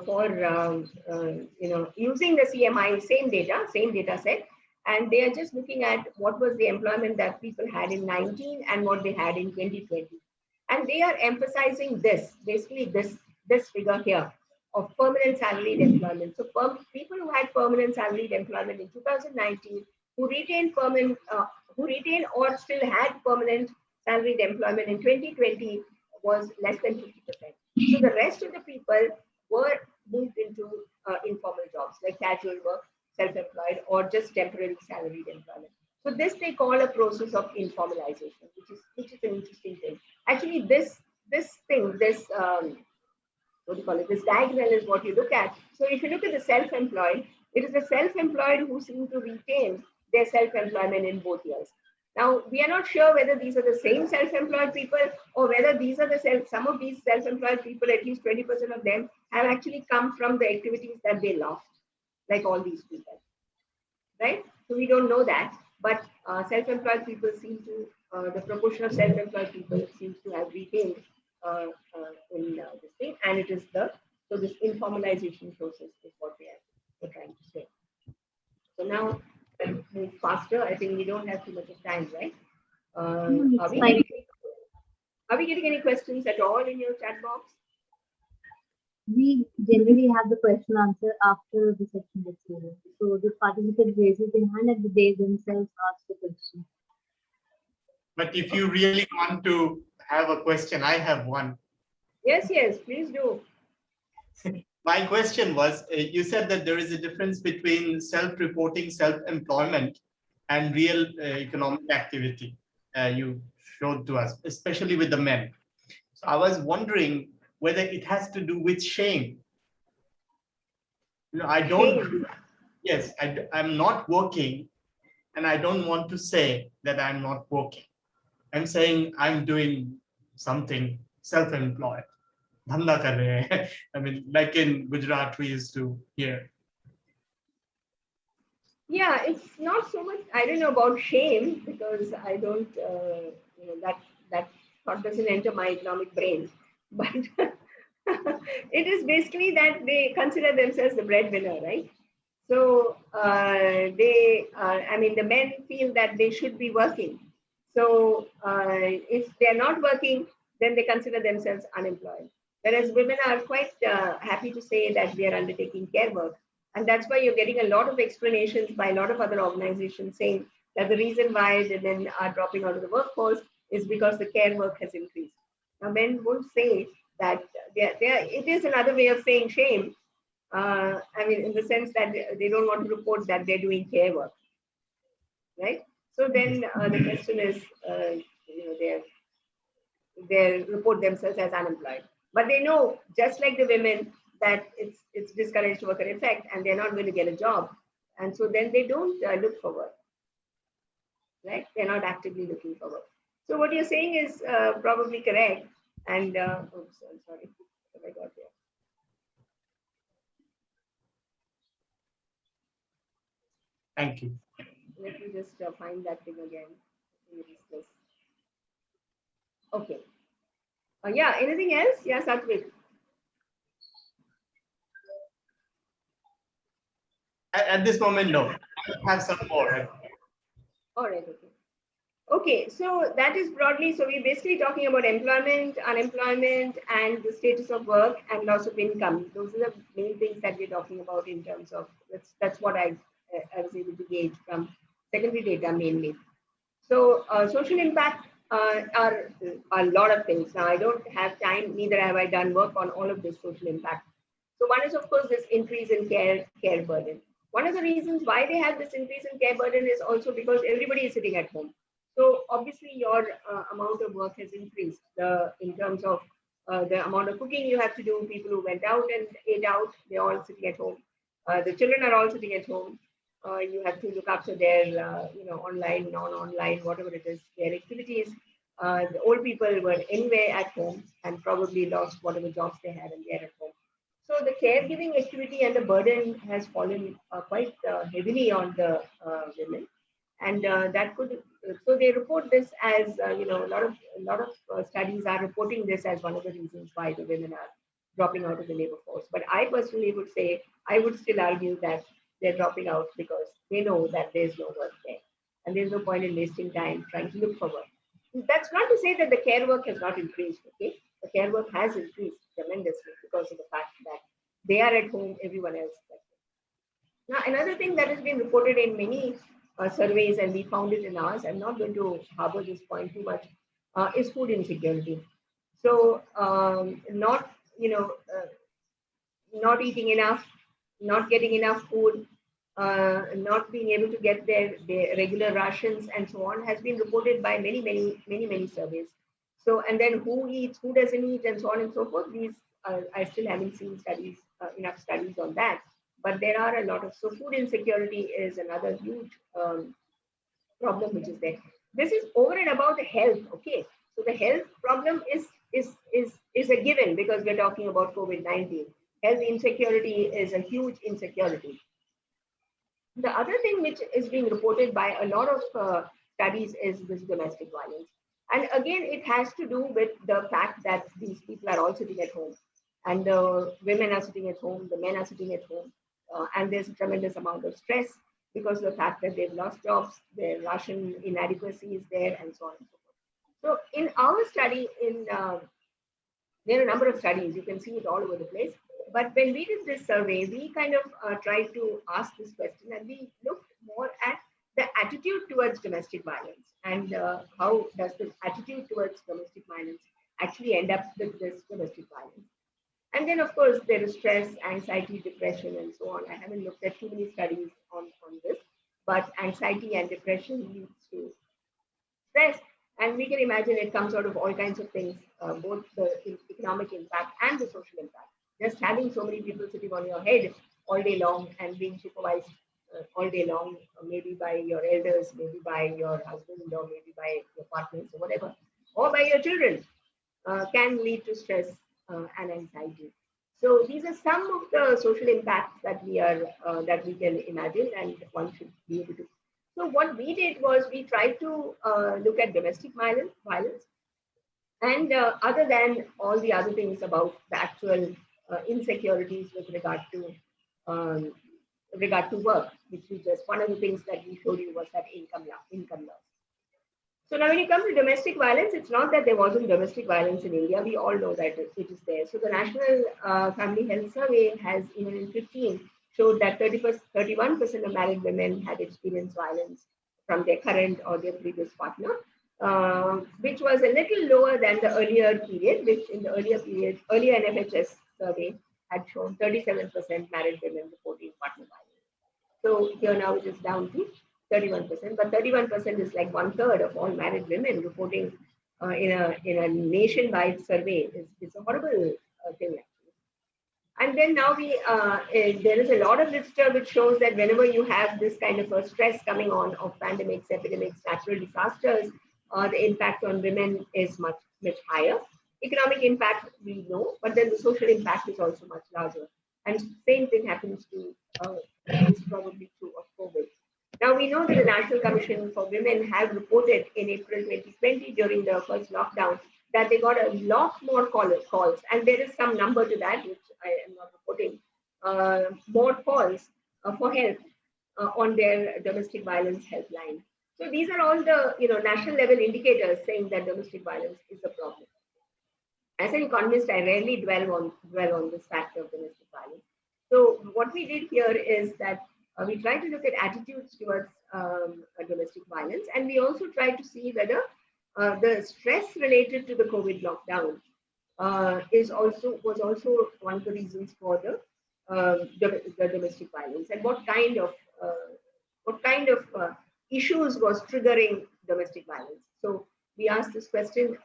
for using the CMI, same data set, and they are just looking at what was the employment that people had in 19 and what they had in 2020. And they are emphasizing basically this figure here of permanent salaried employment. So people who had permanent salaried employment in 2019, who retained or still had permanent salaried employment in 2020 was less than 50%. So the rest of the people were moved into informal jobs like casual work, self-employed, or just temporary salaried employment. So this they call a process of informalization, which is an interesting thing. Actually, this diagonal is what you look at. So if you look at the self-employed, it is the self-employed who seem to retain their self-employment in both years. Now, we are not sure whether these are the same self-employed people or whether these are some of these self-employed people, at least 20% of them, have actually come from the activities that they lost, like all these people, right? So we don't know that, but self-employed people seem to, the proportion of self-employed people seems to have retained in this thing, and it is so this informalization process is what we're trying to say. So now I'll move faster. I think we don't have too much of time, right? It's fine. Are we getting any questions at all in your chat box? We generally have the question answer after the section gets over. So the participant raises their hand and they themselves ask the question. But if you really want to have a question, I have one. Yes, please do. My question was, you said that there is a difference between self-reporting, self-employment and real economic activity. You showed to us, especially with the men. So I was wondering whether it has to do with shame. I don't, Shame. yes, I'm not working and I don't want to say that I'm not working. I'm saying I'm doing something self-employed. Dhanda kar rahe hain. I mean, like in Gujarat, we used to hear. Yeah, it's not so much. I don't know about shame because I don't. That thought doesn't enter my economic brain. But it is basically that they consider themselves the breadwinner, right? So I mean, the men feel that they should be working. So if they're not working, then they consider themselves unemployed. Whereas women are quite happy to say that they are undertaking care work. And that's why you're getting a lot of explanations by a lot of other organizations saying that the reason why the men are dropping out of the workforce is because the care work has increased. Now, men won't say that it is another way of saying shame. I mean, in the sense that they don't want to report that they're doing care work, right? So then the question is, they report themselves as unemployed, but they know, just like the women, that it's discouraged worker effect, and they're not going to get a job, and so then they don't look for work, right? They're not actively looking for work. So what you're saying is probably correct, and oops, I'm sorry, what I got there. Thank you. Let me just find that thing again. Okay. Yeah, anything else? Yeah, Satvik. At this moment, no. I have some more. All right, okay. Okay, so that is broadly, so we're basically talking about employment, unemployment, and the status of work and loss of income. Those are the main things that we're talking about in terms of, that's what I was able to gauge from secondary data mainly. So social impact are a lot of things. Now, I don't have time, neither have I done work on all of this social impact. So one is, of course, this increase in care burden. One of the reasons why they have this increase in care burden is also because everybody is sitting at home. So obviously your amount of work has increased in terms of the amount of cooking you have to do. People who went out and ate out, they're all sitting at home. The children are all sitting at home. You have to look after their, online, non-online, whatever it is, their activities. The old people were anyway at home and probably lost whatever jobs they had, and they're at home. So the caregiving activity and the burden has fallen quite heavily on the women, and that could. So they report this as a lot of studies are reporting this as one of the reasons why the women are dropping out of the labor force. But I personally would say, I would still argue that they're dropping out because they know that there's no work there, and there's no point in wasting time trying to look for work. That's not to say that the care work has not increased. Okay, the care work has increased tremendously because of the fact that they are at home, everyone else is at home. Now, another thing that has been reported in many surveys, and we found it in ours, I'm not going to harbor this point too much, is food insecurity. So, not eating enough, not getting enough food, not being able to get their regular rations, and so on, has been reported by many surveys. So, and then who eats, who doesn't eat, and so on and so forth. These I still haven't seen enough studies on that. But there are a lot of, so food insecurity is another huge problem which is there. This is over and above the health. Okay, so the health problem is a given because we're talking about COVID-19. Health insecurity is a huge insecurity. The other thing which is being reported by a lot of studies is this domestic violence. And again, it has to do with the fact that these people are all sitting at home, and the women are sitting at home, the men are sitting at home, and there's a tremendous amount of stress. because of the fact that they've lost jobs, their ration inadequacy is there, and so on and so forth. So in our study, there are a number of studies, you can see it all over the place. But when we did this survey, we kind of tried to ask this question, and we looked more at the attitude towards domestic violence and how does the attitude towards domestic violence actually end up with this domestic violence. And then, of course, there is stress, anxiety, depression, and so on. I haven't looked at too many studies on this, but anxiety and depression leads to stress. And we can imagine it comes out of all kinds of things, both the economic impact and the social impact. Just having so many people sitting on your head all day long and being supervised all day long, maybe by your elders, maybe by your husband, or maybe by your partners or whatever, or by your children, can lead to stress and anxiety. So these are some of the social impacts that we can imagine, and one should be able to. So what we did was we tried to look at domestic violence, and other than all the other things about the actual insecurities with regard to work, which is just one of the things that we showed you was that income loss. So now when you come to domestic violence, it's not that there wasn't domestic violence in India. We all know that it is there. So the National Family Health Survey has, even in 15, showed that 31% of married women had experienced violence from their current or their previous partner, which was a little lower than the earlier period, which in the earlier NFHS survey had shown 37% married women reporting partner violence. So here now it is down to 31%, but 31% is like 1/3 of all married women reporting in a nationwide survey. It's a horrible thing. And then now there is a lot of literature which shows that whenever you have this kind of a stress coming on of pandemics, epidemics, natural disasters, the impact on women is much higher. Economic impact we know, but then the social impact is also much larger. And same thing happens to is probably true of COVID. Now we know that the National Commission for Women have reported in April 2020 during the first lockdown that they got a lot more calls, and there is some number to that which I am not reporting, more calls for help on their domestic violence helpline. So these are all the national level indicators saying that domestic violence is a problem. As an economist, I rarely dwell on this factor of domestic violence. So what we did here is that we tried to look at attitudes towards domestic violence, and we also tried to see whether the stress related to the COVID lockdown was also one of the reasons for the domestic violence, and what kind of issues was triggering domestic violence. So we asked this question: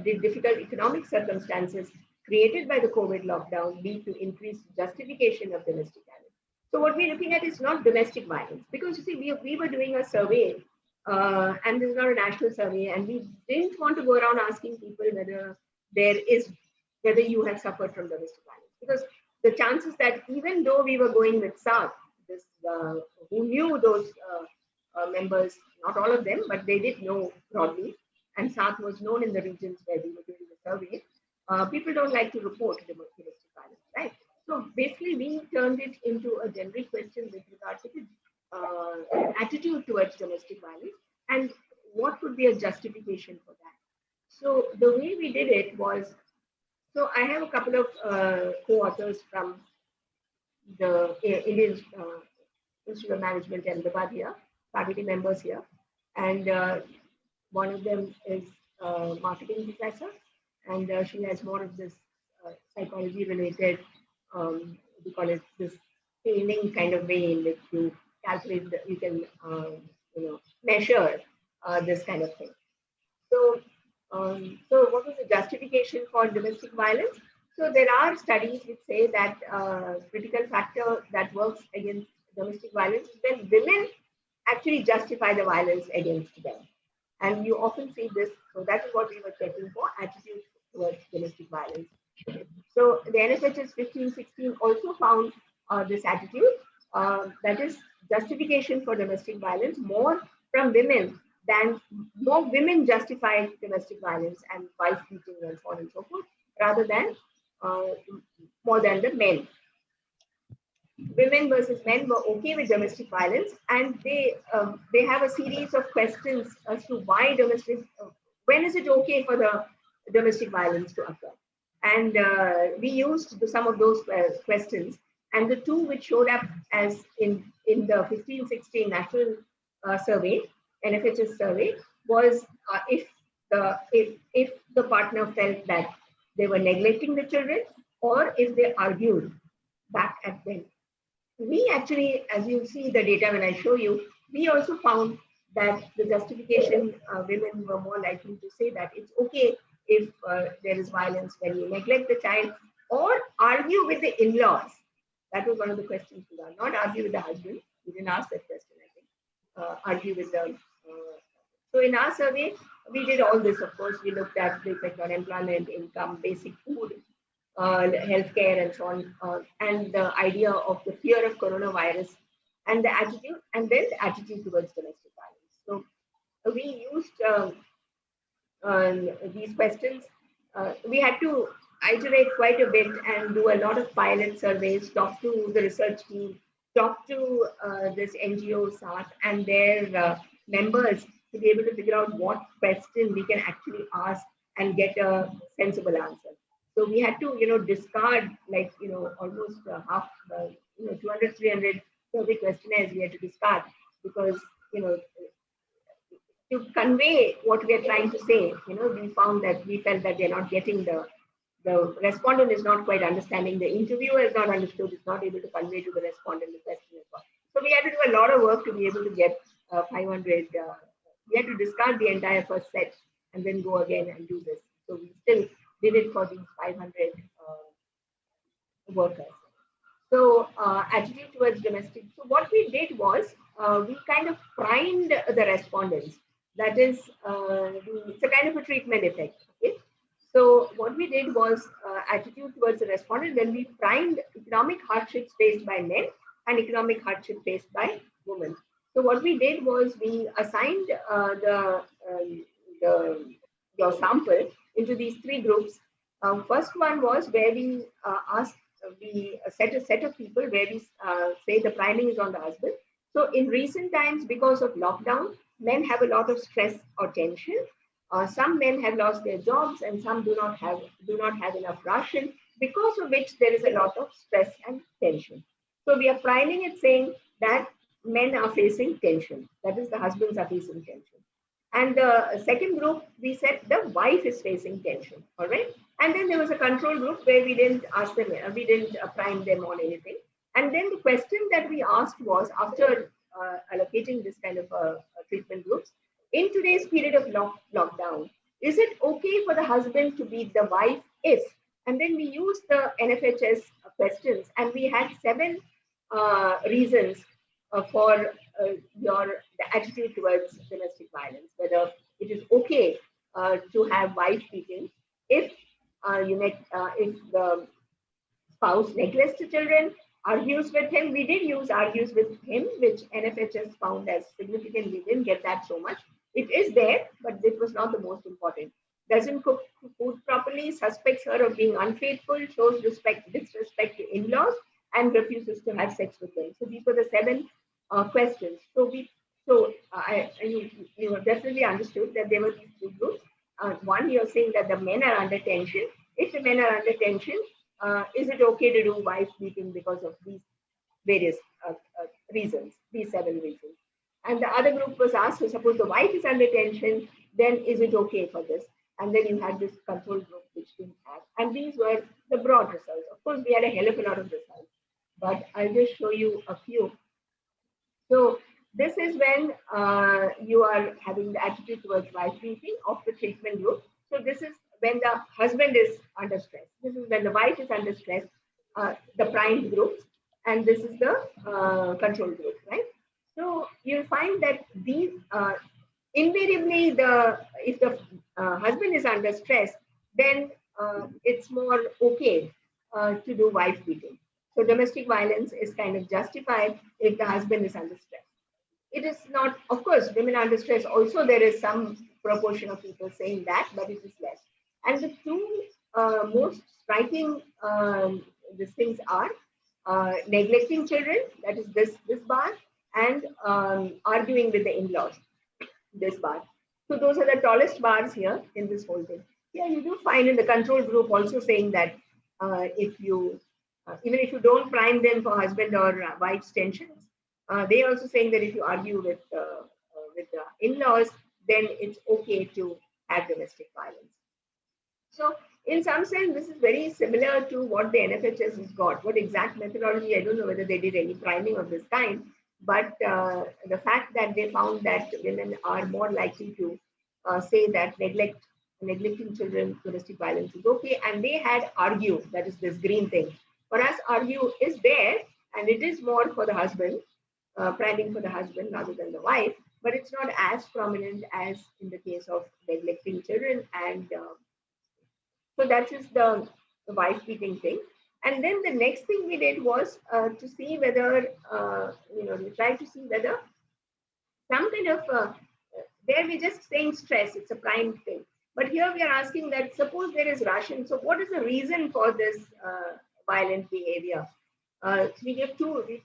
did difficult economic circumstances created by the COVID lockdown lead to increased justification of domestic violence? So what we're looking at is not domestic violence, because you see, we were doing a survey, and this is not a national survey, and we didn't want to go around asking people whether you have suffered from domestic violence, because the chances that even though we were going with SART, who knew those members, not all of them, but they did know broadly, and SART was known in the regions where we were doing the survey, people don't like to report domestic violence, right? So basically, we turned it into a generic question with regard to the attitude towards domestic violence and what would be a justification for that. So the way we did it was, so I have a couple of co-authors from the Indian Institute of Management in Ahmedabad here, faculty members here, and one of them is a marketing professor, and she has more of this psychology related, we call it this scaling kind of way in which you calculate, you can measure this kind of thing. So, so what is the justification for domestic violence? So there are studies which say that critical factor that works against domestic violence is when women actually justify the violence against them. And you often see this, so that is what we were checking for, attitude towards domestic violence. So the NFHS 15-16 also found this attitude, that is justification for domestic violence, more women justify domestic violence and wife beating and so on and so forth, rather than more than the men. women versus men were okay with domestic violence, and they have a series of questions as to why when is it okay for the domestic violence to occur. And we used some of those questions, and the two which showed up as in the 15-16 national survey, NFHS survey, was if the partner felt that they were neglecting the children, or if they argued back at them. We actually, as you see the data when I show you, we also found that the justification, women were more likely to say that it's okay if there is violence when you neglect the child, or argue with the in-laws. That was one of the questions we got. Not argue with the husband. We didn't ask that question, I think. Argue with the... so in our survey, we did all this, of course. We looked at the effect on employment, income, basic food, healthcare, and so on, and the idea of the fear of coronavirus, and the attitude, and then the attitude towards domestic violence. So we used these questions. We had to iterate quite a bit and do a lot of pilot surveys, talk to the research team, talk to this NGO SAT and their members to be able to figure out what question we can actually ask and get a sensible answer. So we had to, discard almost half, 200, 300 survey questionnaires we had to discard because, to convey what we are trying to say, we felt that they're not getting the respondent is not quite understanding, the interviewer is not understood, is not able to convey to the respondent the question as well. So we had to do a lot of work to be able to get 500, we had to discard the entire first set and then go again and do this. So we still did it for these 500 workers. So attitude towards domestic. So what we did was we kind of primed the respondents. That is, it's a kind of a treatment effect. Okay? So what we did was attitude towards the respondent when we primed economic hardships faced by men and economic hardship faced by women. So what we did was we assigned your sample into these three groups. First one was where we set a set of people where we say the priming is on the husband. So in recent times, because of lockdown, men have a lot of stress or tension. Some men have lost their jobs and some do not have enough ration, because of which there is a lot of stress and tension. So we are priming it saying that men are facing tension. That is, the husbands are facing tension. And the second group, we said the wife is facing tension. All right. And then there was a control group where we didn't ask them, we didn't prime them on anything. And then the question that we asked was, after allocating this kind of treatment groups, in today's period of lockdown, is it okay for the husband to beat the wife if? And then we used the NFHS questions, and we had 7 reasons for the attitude towards domestic violence, whether it is okay to have wife beating if if the spouse neglects the children, argues with him. We did use argues with him, which NFHS found as significant. We didn't get that so much. It is there, but it was not the most important. Doesn't cook food properly, suspects her of being unfaithful, shows disrespect to in-laws, and refuses to have sex with them. So these were the 7 questions. So you definitely understood that there were these 2 groups. One, you're saying that the men are under tension. If the men are under tension, is it okay to do wife beating because of these various reasons, these 7 reasons? And the other group was asked, so suppose the wife is under tension, then is it okay for this? And then you had this control group which didn't have. And these were the broad results. Of course, we had a hell of a lot of results, but I'll just show you a few. So this is when you are having the attitude towards wife beating of the treatment group. So this is when the husband is under stress. This is when the wife is under stress, the primed group, and this is the control group, right? So you'll find that these invariably if the husband is under stress, then it's more okay to do wife beating. So domestic violence is kind of justified if the husband is under stress. It is not, of course, women under stress. Also, there is some proportion of people saying that, but it is less. And the 2 most striking these things are neglecting children, that is this bar, and arguing with the in-laws, this bar. So those are the tallest bars here in this whole thing. Yeah, you do find in the control group also saying that if you, even if you don't prime them for husband or wife's tensions, they also saying that if you argue with the in-laws, then it's okay to have domestic violence. So in some sense, this is very similar to what the NFHS has got. What exact methodology, I don't know whether they did any priming of this kind, but the fact that they found that women are more likely to say that neglecting children, domestic violence is okay, and they had argue, that is this green thing. For us, argue is there, and it is more for the husband, priming for the husband rather than the wife, but it's not as prominent as in the case of neglecting children. And so that is the wife beating thing. And then the next thing we did was to see whether, we tried to see whether some kind of, there we're just saying stress, it's a prime thing. But here we are asking that suppose there is Russian, so what is the reason for this violent behavior? So we give two, we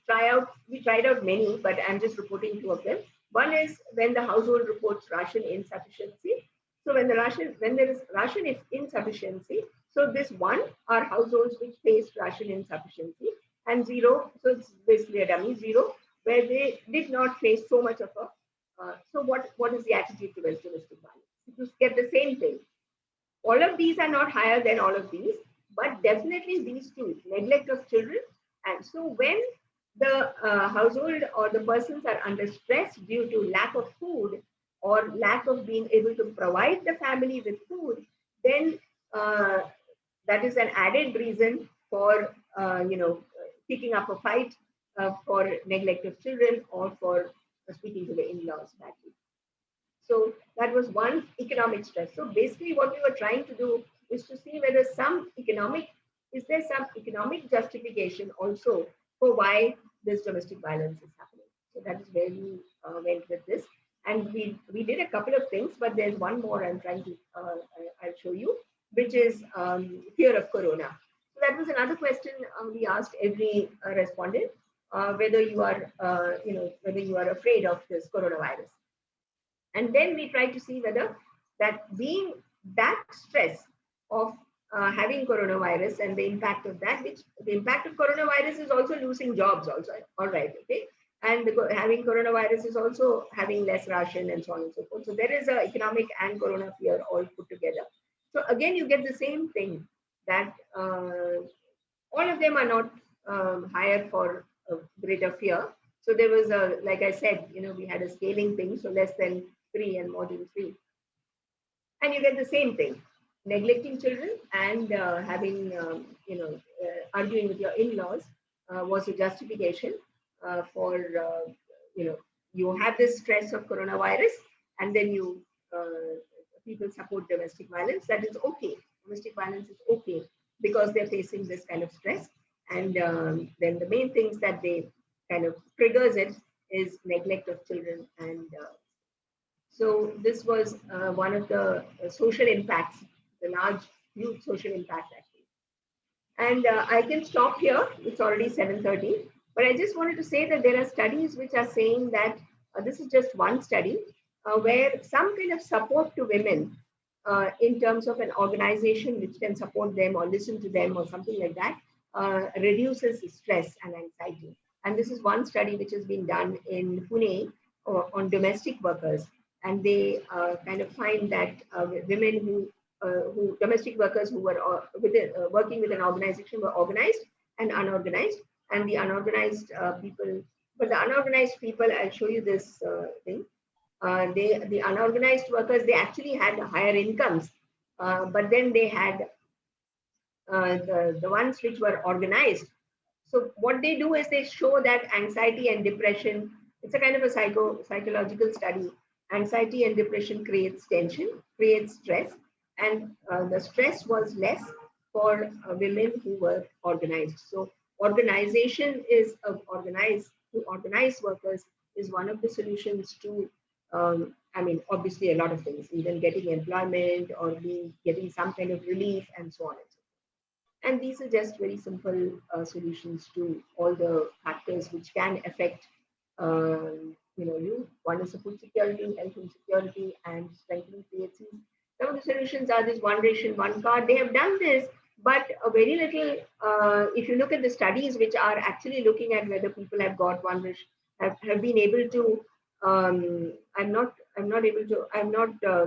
tried out many, but I'm just reporting two of them. One is when the household reports Russian insufficiency. So when there is Russian insufficiency, so this one are households which face Russian insufficiency, and zero, so it's basically a dummy, zero, where they did not face so much of a, so what is the attitude towards domestic violence? You get the same thing. All of these are not higher than all of these, but definitely these two, neglect of children. And so when the household or the persons are under stress due to lack of food or lack of being able to provide the family with food, then that is an added reason for, picking up a fight for neglect of children or for speaking to the in-laws badly. So that was one, economic stress. So basically what we were trying to do is to see whether is there some economic justification also for why this domestic violence is happening. So that is where we went with this. And we did a couple of things, but there's one more I'm trying to, I'll show you, which is fear of corona. So that was another question we asked every respondent, whether you are, whether you are afraid of this coronavirus. And then we tried to see whether that being that stress of having coronavirus and the impact of that, which the impact of coronavirus is also losing jobs also, all right, okay? And having coronavirus is also having less ration and so on and so forth. So there is a economic and corona fear all put together. So again, you get the same thing that all of them are not higher for greater fear. So there was a, like I said, we had a scaling thing, so less than 3 and more than 3. And you get the same thing, neglecting children and having, arguing with your in-laws was a justification for, you have this stress of coronavirus and then you, people support domestic violence. That is okay. Domestic violence is okay because they're facing this kind of stress. And then the main things that they kind of triggers it is neglect of children. And so this was one of the social impacts, the large, huge social impact actually. And I can stop here. It's already 7:30. But I just wanted to say that there are studies which are saying that this is just one study where some kind of support to women in terms of an organization which can support them or listen to them or something like that reduces stress and anxiety. And this is one study which has been done in Pune on domestic workers. And they kind of find that women who domestic workers who were working with an organization were organized and unorganized. And the unorganized people, but the unorganized people, I'll show you this thing. The unorganized workers, they actually had higher incomes, but then they had the ones which were organized. So what they do is they show that anxiety and depression, it's a kind of a psychological study. Anxiety and depression creates tension, creates stress, and the stress was less for women who were organized. So organization is organized workers is one of the solutions to, obviously a lot of things, even getting employment or getting some kind of relief and so on and so forth. And these are just very simple solutions to all the factors which can affect you. One is the food security, health insecurity, and strengthening PHCs. Some of the solutions are this one ration, one card. They have done this, but a very little. If you look at the studies which are actually looking at whether people have got one ration, have been able to. I'm not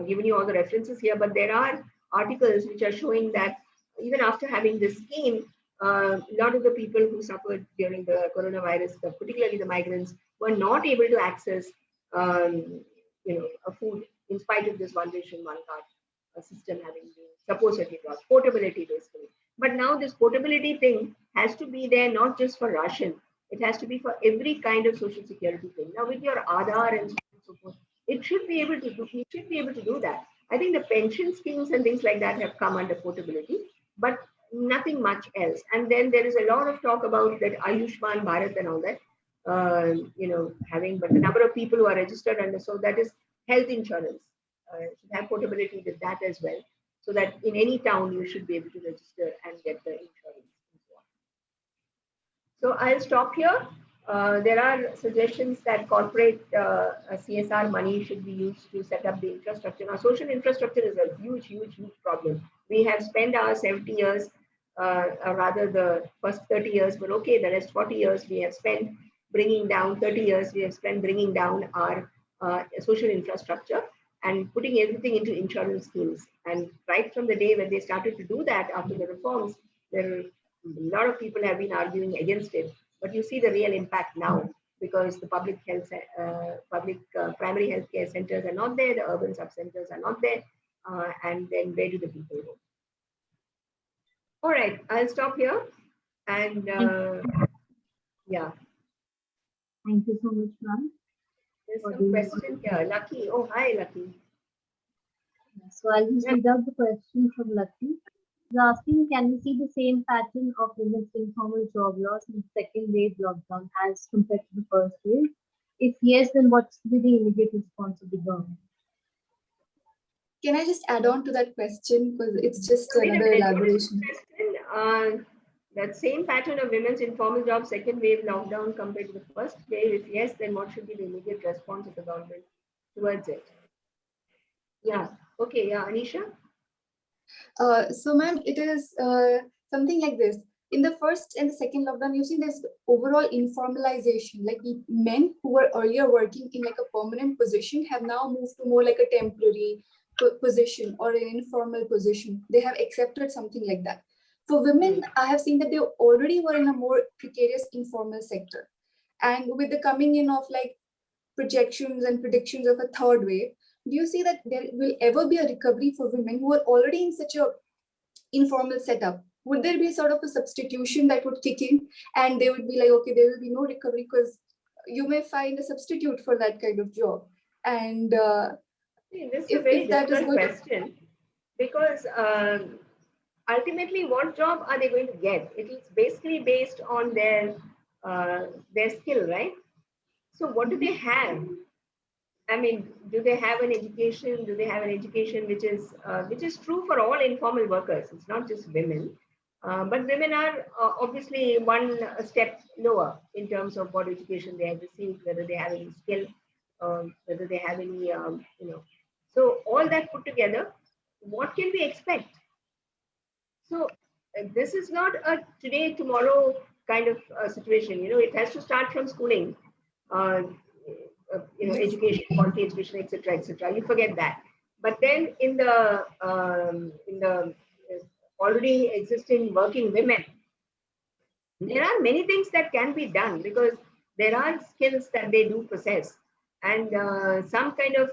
giving you all the references here, but there are articles which are showing that even after having this scheme, a lot of the people who suffered during the coronavirus, particularly the migrants, were not able to access, a food in spite of this one ration, one card system having been supposedly brought portability basically. But now this portability thing has to be there not just for ration; it has to be for every kind of social security thing. Now with your Aadhaar and so forth, it should be able to do. We should be able to do that. I think the pension schemes and things like that have come under portability, but nothing much else. And then there is a lot of talk about that Ayushman Bharat and all that, but the number of people who are registered under, so that is health insurance. Should have portability with that as well, so that in any town you should be able to register and get the insurance and so on. So I'll stop here. There are suggestions that corporate CSR money should be used to set up the infrastructure. Now, social infrastructure is a huge, huge, huge problem. We have spent our 70 years, or rather the first 30 years, but okay, the rest 40 years we have spent bringing down, 30 years we have spent bringing down our social infrastructure and putting everything into insurance schemes. And right from the day when they started to do that after the reforms, a lot of people have been arguing against it. But you see the real impact now because the public primary healthcare centers are not there, the urban sub-centers are not there, and then where do the people go? All right, I'll stop here. And yeah. Thank you so much, ma'am. There's some question here. Lucky. Oh, hi, Lucky. So I'll just read out the question from Lucky. He's asking, can we see the same pattern of women's informal job loss in the second wave lockdown as compared to the first wave? If yes, then what's to be the immediate response of the government? Can I just add on to that question because it's just another elaboration? That same pattern of women's informal job second wave lockdown compared to the first wave, if yes, then what should be the immediate response of the government towards it? Yeah. Okay. Yeah, Anisha. So, ma'am, it is something like this. In the first and the second lockdown, you see this overall informalization. Like men who were earlier working in like a permanent position have now moved to more like a temporary position or an informal position. They have accepted something like that. For women, I have seen that they already were in a more precarious informal sector. And with the coming in of like projections and predictions of a third wave, do you see that there will ever be a recovery for women who are already in such a informal setup? Would there be sort of a substitution that would kick in and they would be like, okay, there will be no recovery because you may find a substitute for that kind of job? And this is a very difficult question because ultimately, what job are they going to get? It is basically based on their skill, right? So what do they have? I mean, do they have an education? Do they have an education which is true for all informal workers? It's not just women, but women are obviously one step lower in terms of what education they have received, whether they have any skill, whether they have any, So all that put together, what can we expect? So this is not a today, tomorrow kind of situation. It has to start from schooling. Education, quality education, etc., etc. You forget that. But then in the already existing working women, there are many things that can be done because there are skills that they do possess and some kind of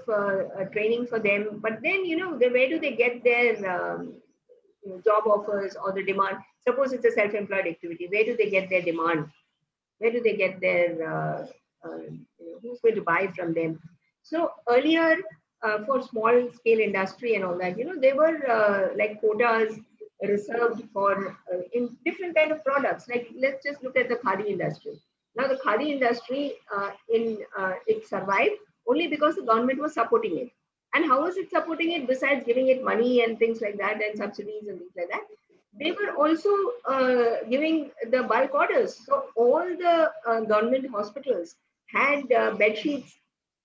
training for them. But then, where do they get their job offers or the demand? Suppose it's a self-employed activity. Where do they get their demand? Where do they get their who's going to buy from them? So earlier, for small scale industry and all that, there were like quotas reserved for in different kind of products. Like let's just look at the khadi industry. Now the khadi industry it survived only because the government was supporting it. And how is it supporting it besides giving it money and things like that and subsidies and things like that? they were also giving the bulk orders. So all the government hospitals had bed sheets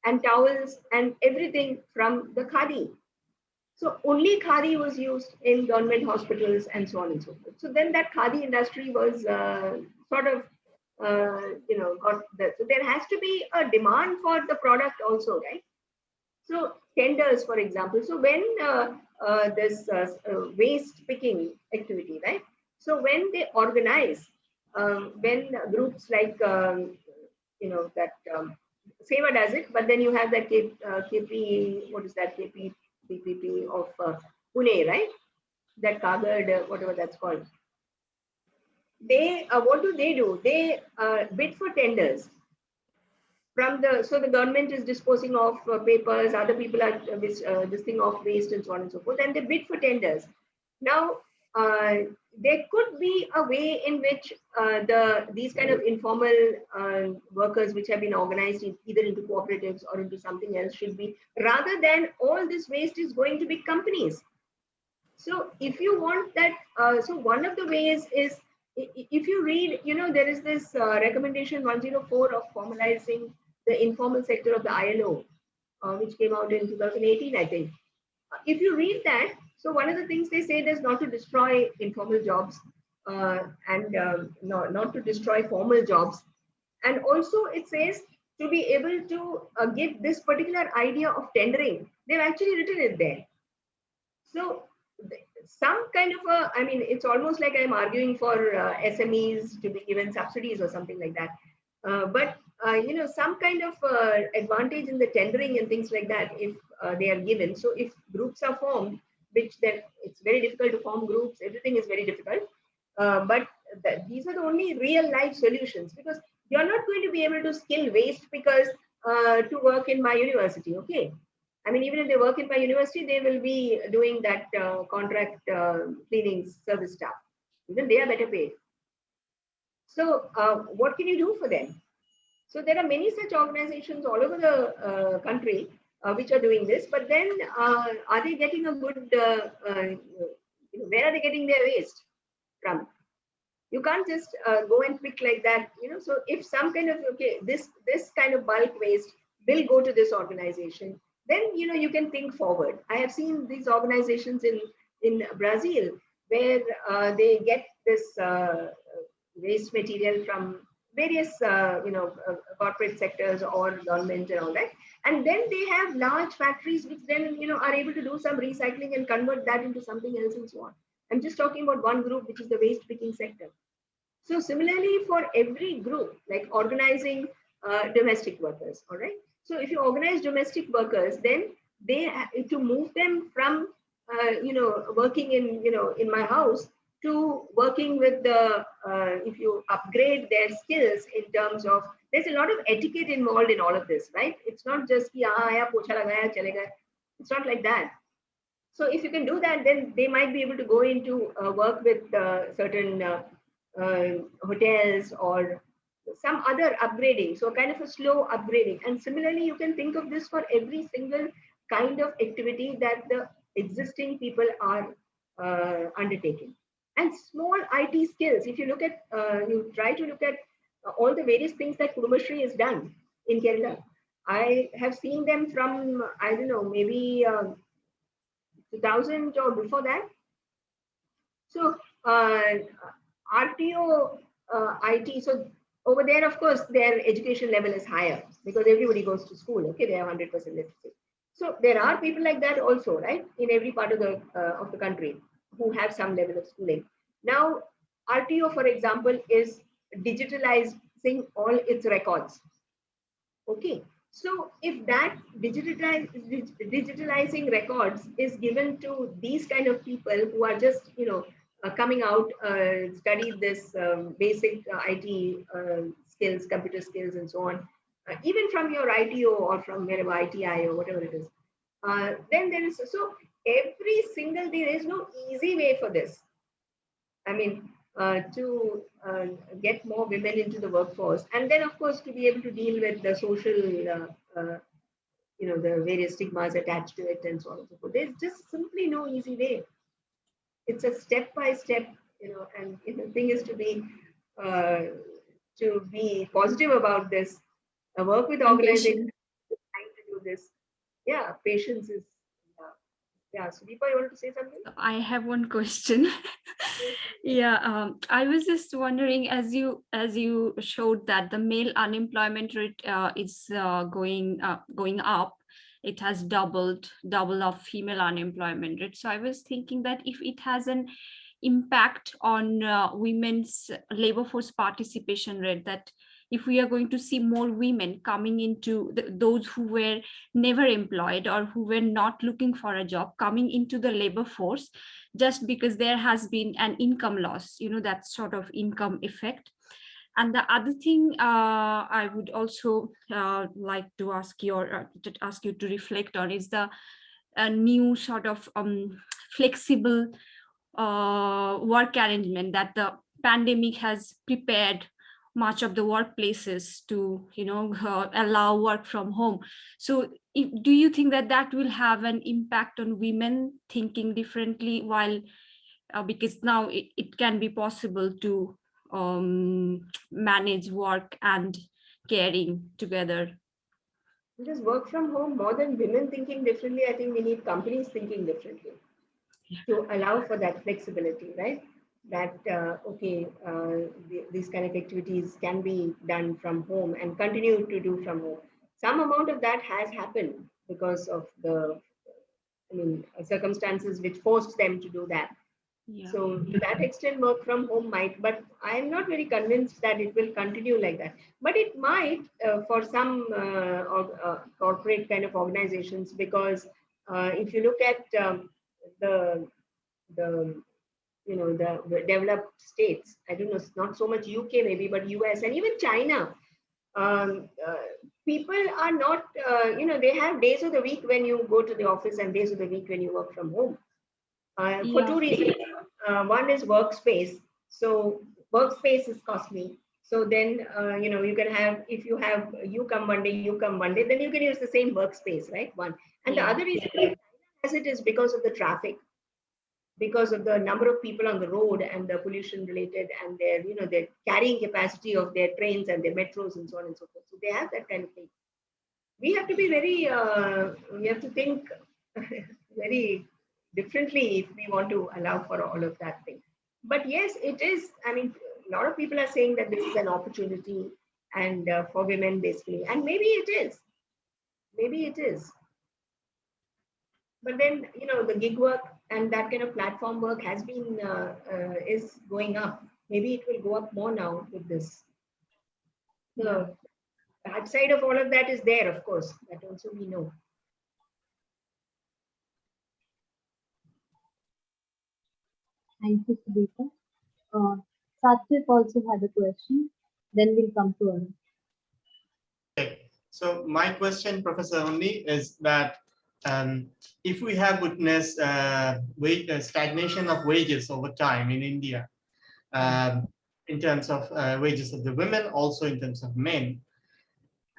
and towels and everything from the khadi. So only khadi was used in government hospitals and so on and so forth. So then that khadi industry was sort of, got that. So there has to be a demand for the product also, right? So tenders, for example. So when this waste picking activity, right? So when they organize, when groups like, that Seva does it, but then you have that KP, what is that, PPP of Pune, right? That Kagad, whatever that's called. They, what do? They bid for tenders from so the government is disposing of papers, other people are this thing of waste and so on and so forth, and they bid for tenders. Now, there could be a way in which these kind of informal workers, which have been organized either into cooperatives or into something else, should be, rather than all this waste is going to big companies. So if you want that, so one of the ways is, if you read, there is this recommendation 104 of formalizing the informal sector of the ILO, which came out in 2018, I think. If you read that, so one of the things they say is not to destroy informal jobs and not to destroy formal jobs. And also it says to be able to give this particular idea of tendering, they've actually written it there. So some kind of I mean, it's almost like I'm arguing for SMEs to be given subsidies or something like that. But some kind of advantage in the tendering and things like that, if they are given. So if groups are formed, which then it's very difficult to form groups, everything is very difficult. But these are the only real life solutions, because you're not going to be able to skill waste because to work in my university, okay? I mean, even if they work in my university, they will be doing that contract cleaning service stuff. Even they are better paid. So what can you do for them? So there are many such organizations all over the country which are doing this. But then are they getting a good, where are they getting their waste from? You can't just go and pick like that, So if some kind of, okay, this kind of bulk waste will go to this organization, then you can think forward. I have seen these organizations in Brazil where they get this waste material from various corporate sectors or government and all that, and then they have large factories which then are able to do some recycling and convert that into something else and so on. I'm just talking about one group, which is the waste picking sector. So similarly, for every group, like organizing domestic workers, all right. So if you organize domestic workers, then they to move them from working in my house to working with the if you upgrade their skills in terms of, there's a lot of etiquette involved in all of this, right? It's not just ki aaya pocha lagaya chale gaye. It's not like that. So if you can do that, then they might be able to go into work with certain hotels or some other upgrading, so kind of a slow upgrading. And similarly, you can think of this for every single kind of activity that the existing people are undertaking. And small IT skills, if you look at, you try to look at all the various things that Kudumbashree has done in Kerala. I have seen them from, I don't know, maybe 2000 or before that. So RTO IT, so over there, of course, their education level is higher because everybody goes to school. Okay, they have 100% literacy. So there are people like that also, right, in every part of the country who have some level of schooling. Now, RTO, for example, is digitalizing all its records. Okay, so if that digitalizing records is given to these kind of people who are just, coming out, studied this basic IT skills, computer skills, and so on, even from your ITO or from wherever ITI or whatever it is, then there is, so every single day, there is no easy way for this. I mean, to get more women into the workforce, and then of course to be able to deal with the social, the various stigmas attached to it and so on and so forth. There's just simply no easy way. It's a step-by-step and the thing is uh, to be positive about this, work with And organizations patient. trying to do this. Yeah, patience is, yeah. Sudeepa, you want to say something? I have one question. Yeah, I was just wondering, as you showed that the male unemployment rate is going up. It has double of female unemployment rate. So I was thinking that if it has an impact on women's labor force participation rate, that if we are going to see more women coming into those who were never employed or who were not looking for a job coming into the labor force, just because there has been an income loss, that sort of income effect. And the other thing I would also like to ask you to reflect on is the new sort of flexible work arrangement that the pandemic has prepared much of the workplaces to allow work from home. So do you think that that will have an impact on women thinking differently, while because now it can be possible to manage work and caring together? Because work from home, more than women thinking differently, I think we need companies thinking differently to allow for that flexibility, right? That, these kind of activities can be done from home and continue to do from home. Some amount of that has happened because of circumstances which forced them to do that. Yeah. So to that extent, work from home might, but I'm not very convinced that it will continue like that. But it might for some corporate kind of organizations, because if you look at the the the developed states, I don't know, not so much UK maybe, but US and even China, um, uh, people are not, they have days of the week when you go to the office and days of the week when you work from home. For Yeah. two reasons. One is workspace. So workspace is costly. So then, you can have, if you come one day, then you can use the same workspace, right? One. And the Yeah. other reason as it is because of the traffic, because of the number of people on the road and the pollution related and their carrying capacity of their trains and their metros and so on and so forth. So they have that kind of thing. We have to be we have to think very differently if we want to allow for all of that thing. But yes, it is. I mean, a lot of people are saying that this is an opportunity and for women basically, and maybe it is. Maybe it is. But then, the gig work and that kind of platform work has been is going up. Maybe it will go up more now with this. The bad side of all of that is there, of course. That also we know. Thank you, Sudeepa. Satvik also had a question. Then we'll come to Anand. Okay. So my question, Professor Unni, is that if we have witnessed stagnation of wages over time in India, in terms of wages of the women, also in terms of men,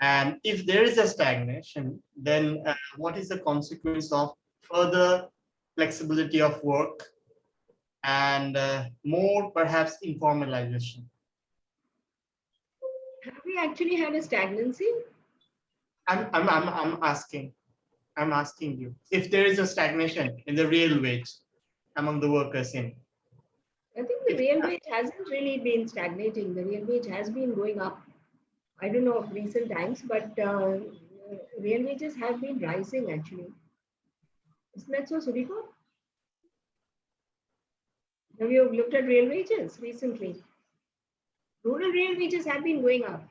and if there is a stagnation, then what is the consequence of further flexibility of work and more perhaps informalization? Have we actually had a stagnancy? I'm asking you if there is a stagnation in the real wage among the workers in. I think the real wage hasn't really been stagnating. The real wage has been going up. I don't know of recent times, but real wages have been rising actually. Isn't that so, Sudeepa? Have you looked at real wages recently? Rural real wages have been going up.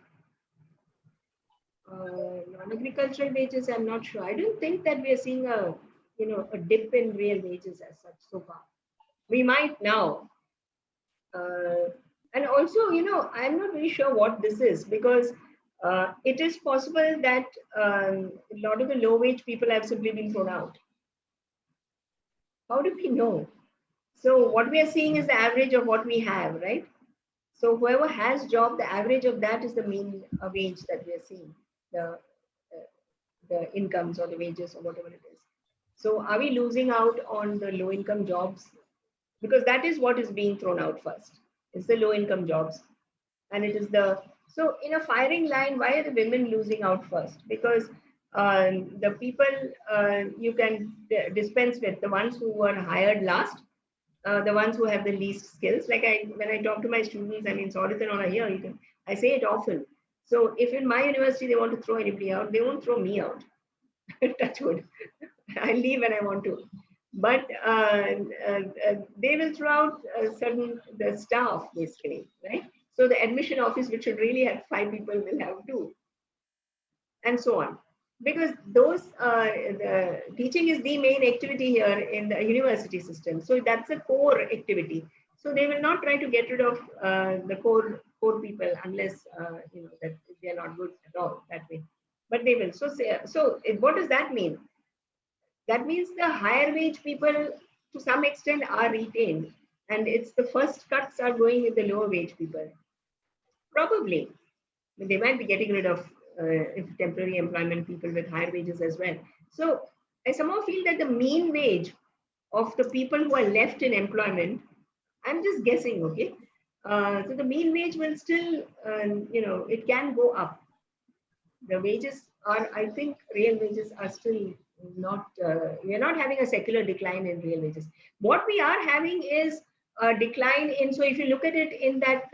Non-agricultural wages, I'm not sure. I don't think that we are seeing a dip in real wages as such so far. We might now. And also, I'm not very sure what this is, because it is possible that a lot of the low wage people have simply been thrown out. How do we know? So what we are seeing is the average of what we have, right? So whoever has job, the average of that is the mean wage that we are seeing, the incomes or the wages or whatever it is. So are we losing out on the low income jobs? because that is what is being thrown out first. It's the low income jobs. And it is so in a firing line, why are the women losing out first? Because the people you can dispense with, the ones who were hired last, the ones who have the least skills. Like when I talk to my students, I mean, sorry they're not here, I say it often. So if in my university they want to throw anybody out, they won't throw me out. Touch wood. I leave when I want to. But they will throw out the staff, basically, right? So the admission office, which should really have 5 people, will have 2, and so on. Because the teaching is the main activity here in the university system. So that's a core activity. So they will not try to get rid of the core people unless that they are not good at all that way. But they will. So what does that mean? That means the higher wage people to some extent are retained, and it's the first cuts are going with the lower wage people. Probably. They might be getting rid of temporary employment people with higher wages as well. So I somehow feel that the mean wage of the people who are left in employment, I'm just guessing, okay? So the mean wage will still, it can go up. The wages are, I think, real wages are still not, we're not having a secular decline in real wages. What we are having is a decline in, so if you look at it in that,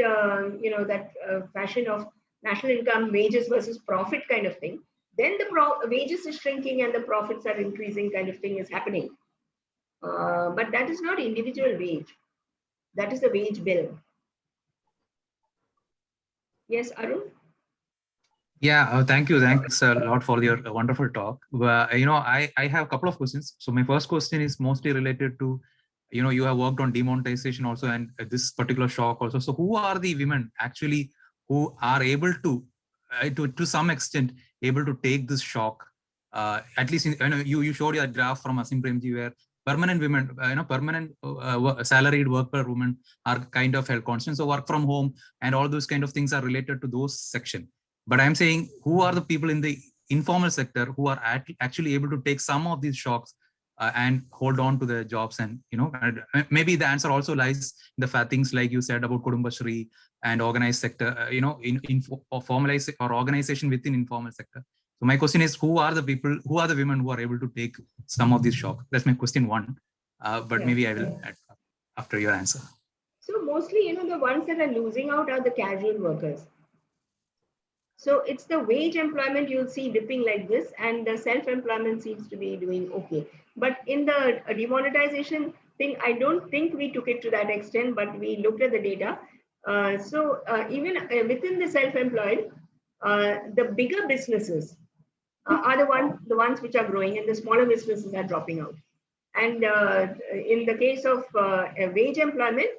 fashion of national income, wages versus profit kind of thing, then the wages is shrinking and the profits are increasing kind of thing is happening. But that is not individual wage. That is the wage bill. Yes, Arun? Yeah, thank you. Thanks a lot for your wonderful talk. I have a couple of questions. So my first question is mostly related to, you have worked on demonetization also, and this particular shock also. So who are the women actually who are able to some extent, able to take this shock? At least, you showed your graph from Asim Premji where permanent women, permanent salaried worker women are kind of held constant. So work from home and all those kind of things are related to those section. But I'm saying, who are the people in the informal sector who are actually able to take some of these shocks and hold on to their jobs? And maybe the answer also lies in the things like you said about Kudumbashri and organized sector, or formalized or organization within informal sector. So my question is, who are the people, who are the women who are able to take some of these shocks? That's my question 1. But maybe I will add after your answer. So mostly, the ones that are losing out are the casual workers. So it's the wage employment you'll see dipping like this, and the self-employment seems to be doing okay. But in the demonetization thing, I don't think we took it to that extent, but we looked at the data. Even within the self-employed, the bigger businesses are the ones which are growing, and the smaller businesses are dropping out. And in the case of wage employment,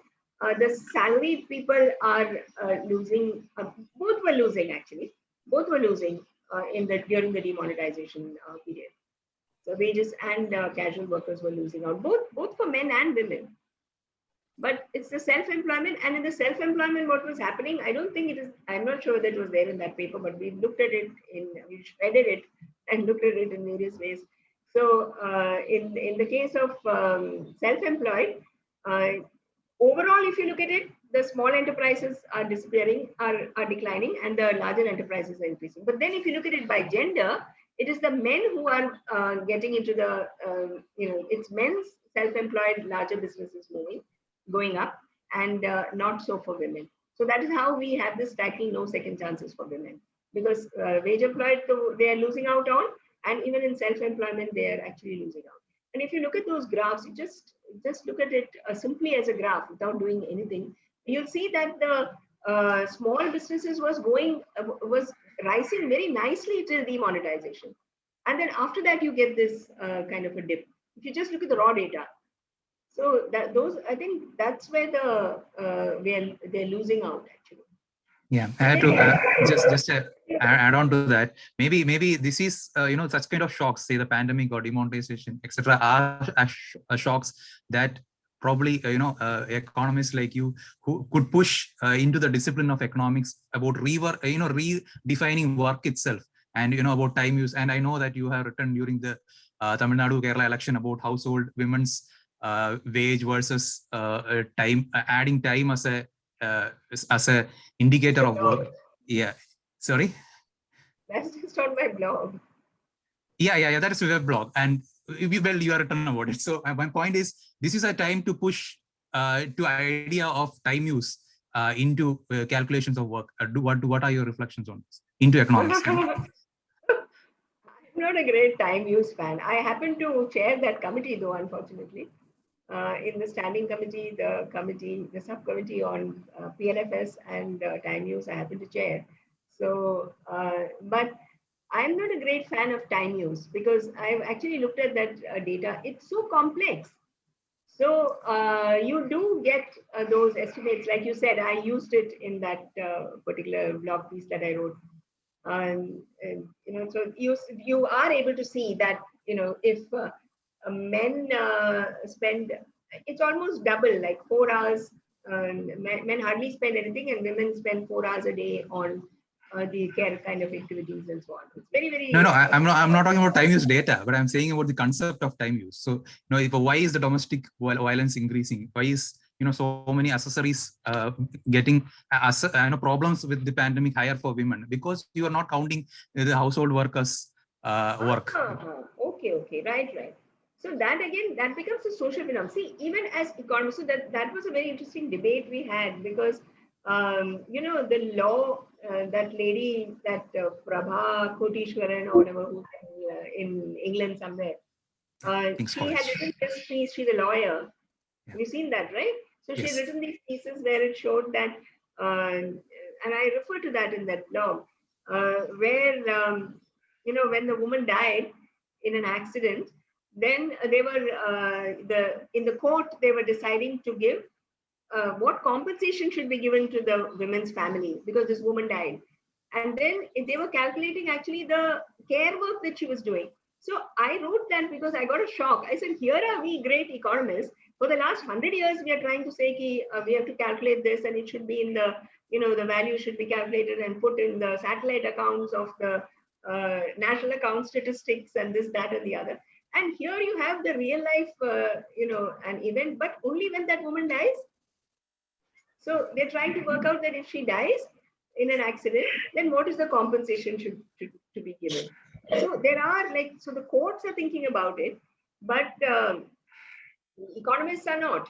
the salaried people are losing. Both were losing actually. Both were losing during the demonetization period. So wages and casual workers were losing out, both for men and women. But it's the self-employment, and in the self-employment, what was happening, I don't think it is. I'm not sure that it was there in that paper, but we looked at it we shredded it and looked at it in various ways. So in the case of self-employed. Overall, if you look at it, the small enterprises are disappearing, are declining, and the larger enterprises are increasing. But then if you look at it by gender, it is the men who are getting into the, it's men's self-employed larger businesses going up, and not so for women. So that is how we have this striking no second chances for women, because wage employed, they are losing out on, and even in self-employment, they are actually losing out. And if you look at those graphs, you just look at it simply as a graph without doing anything, you'll see that the small businesses was rising very nicely till demonetization. And then after that, you get this kind of a dip. If you just look at the raw data. So I think that's where they're losing out actually. Yeah, I had to just add on to that. Maybe this is such kind of shocks, say the pandemic or demonetization, etc., are shocks that probably economists like you who could push into the discipline of economics about redefining work itself, and about time use. And I know that you have written during the Tamil Nadu Kerala election about household women's wage versus time, adding time as a indicator of work. Yeah, sorry. That's just on my blog. Yeah, that is a web blog, and well, you are written about it. So my point is, this is a time to push to idea of time use into calculations of work. What are your reflections on this into economics? I'm not a great time use fan. I happen to chair that committee, though, unfortunately. In the standing committee, the subcommittee on PLFS and time use, I happen to chair. So, but I'm not a great fan of time use because I've actually looked at that data. It's so complex. So you do get those estimates, like you said. I used it in that particular blog piece that I wrote. And so you are able to see that if men spend, it's almost double, like 4 hours. Men hardly spend anything, and women spend 4 hours a day on the care kind of activities and so on. It's very, very. No, I'm not talking about time use data, but I'm saying about the concept of time use. So, why is the domestic violence increasing? Why is so many accessories getting problems with the pandemic higher for women? Because you are not counting the household workers' work. Okay, right. So that again, that becomes a social phenomenon. See, even as economists, so that was a very interesting debate we had because the law, that lady, that Prabha Kotishwaran or whatever, who's in England somewhere, she had written this piece. She's a lawyer. Yeah. Have you seen that, right? So she Yes. had written these pieces where it showed that, and I refer to that in that blog, where when the woman died in an accident, then they were in the court they were deciding to give what compensation should be given to the women's family because this woman died. And then they were calculating actually the care work that she was doing. So I wrote that because I got a shock. I said, here are we great economists. For the last 100 years, we are trying to say we have to calculate this and it should be in the, the value should be calculated and put in the satellite accounts of the national account statistics and this, that, and the other. And here you have the real life, an event, but only when that woman dies. So they're trying to work out that if she dies in an accident, then what is the compensation to be given? So there are so the courts are thinking about it, but economists are not.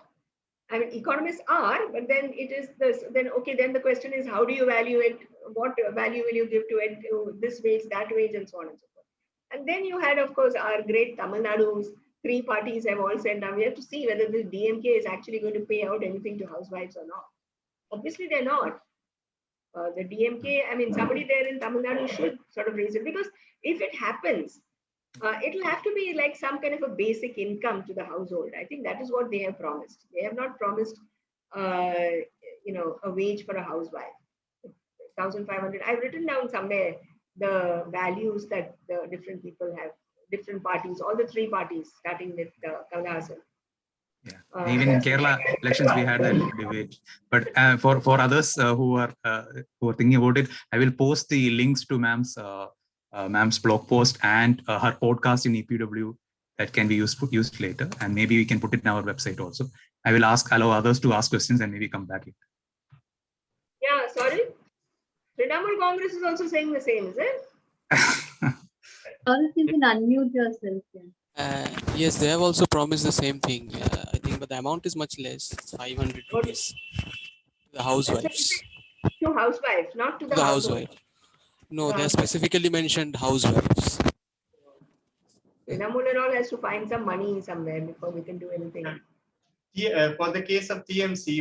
I mean, economists are, but then it is this. Then the question is, how do you value it? What value will you give to it? This wage, that wage, and so on and so forth. And then you had, of course, our great Tamil Nadu's 3 parties have all said, now we have to see whether the DMK is actually going to pay out anything to housewives or not. Obviously, they're not. The DMK, I mean, somebody there in Tamil Nadu should sort of raise it because if it happens, it'll have to be like some kind of a basic income to the household. I think that is what they have promised. They have not promised, a wage for a housewife. 1,500. I've written down somewhere the values that the different people have, different parties, all the 3 parties, starting with Kamala Hassan. Yeah, even in Kerala elections we had that debate. But for others who are thinking about it, I will post the links to ma'am's blog post and her podcast in EPW that can be used later, and maybe we can put it in our website also. I will allow others to ask questions and maybe come back. Yeah, sorry. Trinamool Congress is also saying the same, is it? You can unmute yourself. Yes, they have also promised the same thing. I think, but the amount is much less. It's 500 rupees to the housewives. To housewives, not to the housewife. No, they specifically mentioned housewives. Trinamool and all has to find some money somewhere before we can do anything. For the case of TMC,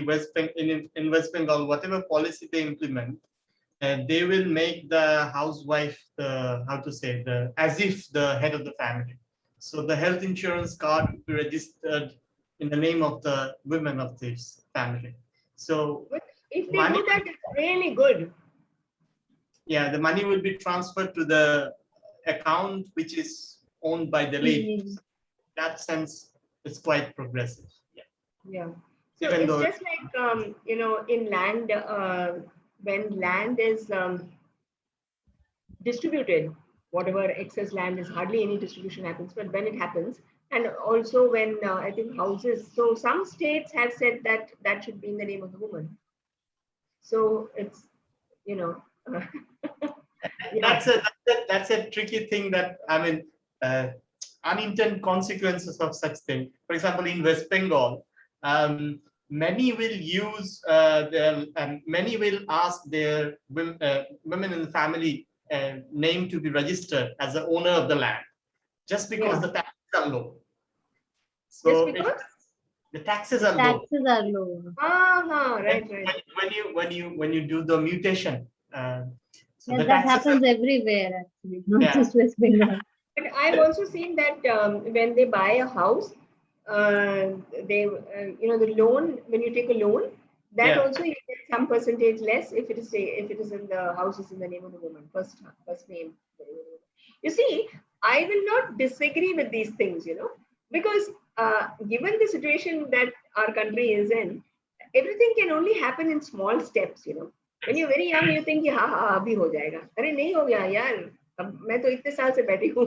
in West Bengal, whatever policy they implement, they will make the housewife as if the head of the family. So the health insurance card will be registered in the name of the women of this family. So if they do that, it's really good. Yeah, the money will be transferred to the account which is owned by the lady. In that sense, it's quite progressive. Yeah. So it's just like in land, when land is distributed, whatever excess land is, hardly any distribution happens, but when it happens, and also when I think houses, so some states have said that that should be in the name of the woman. So it's, you know, yeah. That's a tricky thing that, I mean, unintended consequences of such thing. For example, in West Bengal, many will use many will ask their women in the family name to be registered as the owner of the land, just because the taxes are low. So Just because? the taxes are low. Taxes are low. Right. When you do the mutation. So the that taxes happens are, everywhere actually, not Yeah. just West Bengal. But I've also seen that when they buy a house, they, the loan, when you take a loan, that Yeah. also you get some percentage less if it is in the house is in the name of the woman, first name. You see, I will not disagree with these things, because given the situation that our country is in, everything can only happen in small steps, When you're very young, you think, हाँ अभी हो जाएगा. अरे नहीं हो गया यार. अब मैं तो इतने साल से बैठी हूँ,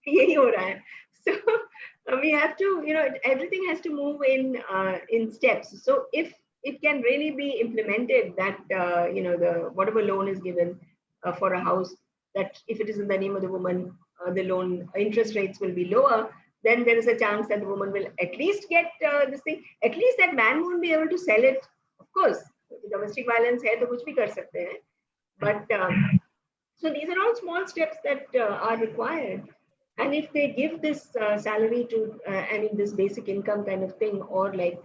यही हो रहा है. So we have to, everything has to move in steps. So if it can really be implemented that the whatever loan is given for a house, that if it is in the name of the woman, the loan interest rates will be lower, then there is a chance that the woman will at least get this thing. At least that man won't be able to sell it. Of course, domestic violence है तो कुछ भी कर सकते हैं. But so these are all small steps that are required. And if they give this salary to, this basic income kind of thing, or like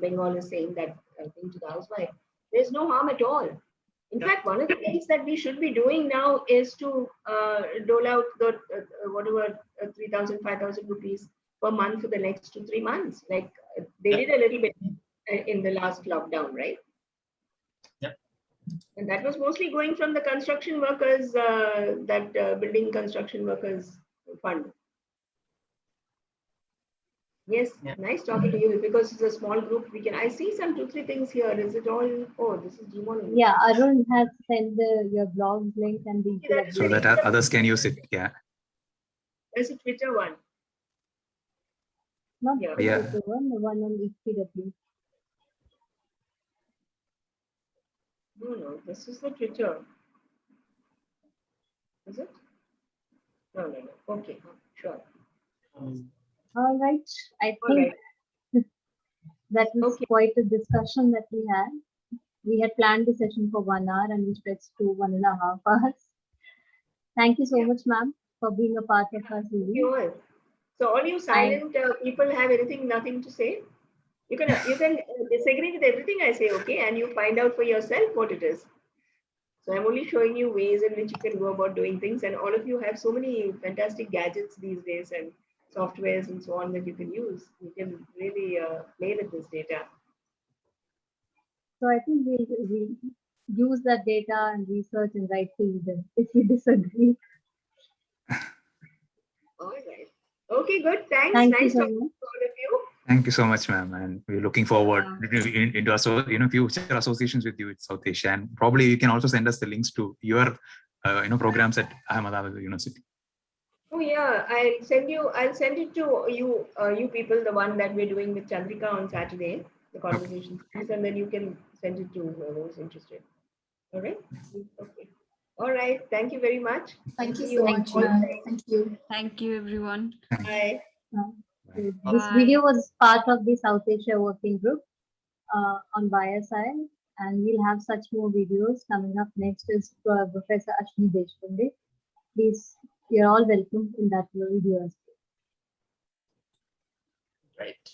Bengal is saying that thing to the housewife, there's no harm at all. In fact, one of the things that we should be doing now is to dole out the whatever 3,000, 5,000 rupees per month for the next 2-3 months. Like they did a little bit in the last lockdown, right? And that was mostly going from the construction workers, building construction workers fund. Yes, nice talking to you, because it's a small group. I see some 2-3 things here. Is it all? Oh, this is Jeemol Unni. Yeah, Arun has sent your blog link and the so that others can use it. Yeah. There's a Twitter one. Not Yeah. the Twitter one, the one on HPW. No, this is the Twitter. Is it? No. Okay, sure. All right. I think that was quite a discussion that we had. We had planned the session for 1 hour and we stretched to 1.5 hours. Thank you so much, ma'am, for being a part of our series. Thank you all. So all you silent people have nothing to say? You can disagree with everything I say, okay, and you find out for yourself what it is. So I'm only showing you ways in which you can go about doing things, and all of you have so many fantastic gadgets these days and softwares and so on that you can use. You can really play with this data. So I think we'll use that data and research and write to you then if you disagree. All right. Okay, good. Thanks. Thank nice you so talking much. to all of you. Thank you so much, ma'am. And we're looking forward into future associations with you at South Asia. And probably you can also send us the links to your programs at Ahmedabad University. Oh yeah, I'll send it to you, you people, the one that we're doing with Chandrika on Saturday, the conversation series, and then you can send it to whoever's interested. All right. Okay. All right. Thank you very much. Thank you so much. Thank you. Thank you, everyone. Bye. This video was part of the South Asia Working Group on YSI, and we'll have such more videos coming up. Next is Professor Ashmi Deshpande. Please, you're all welcome in that video as well. Right.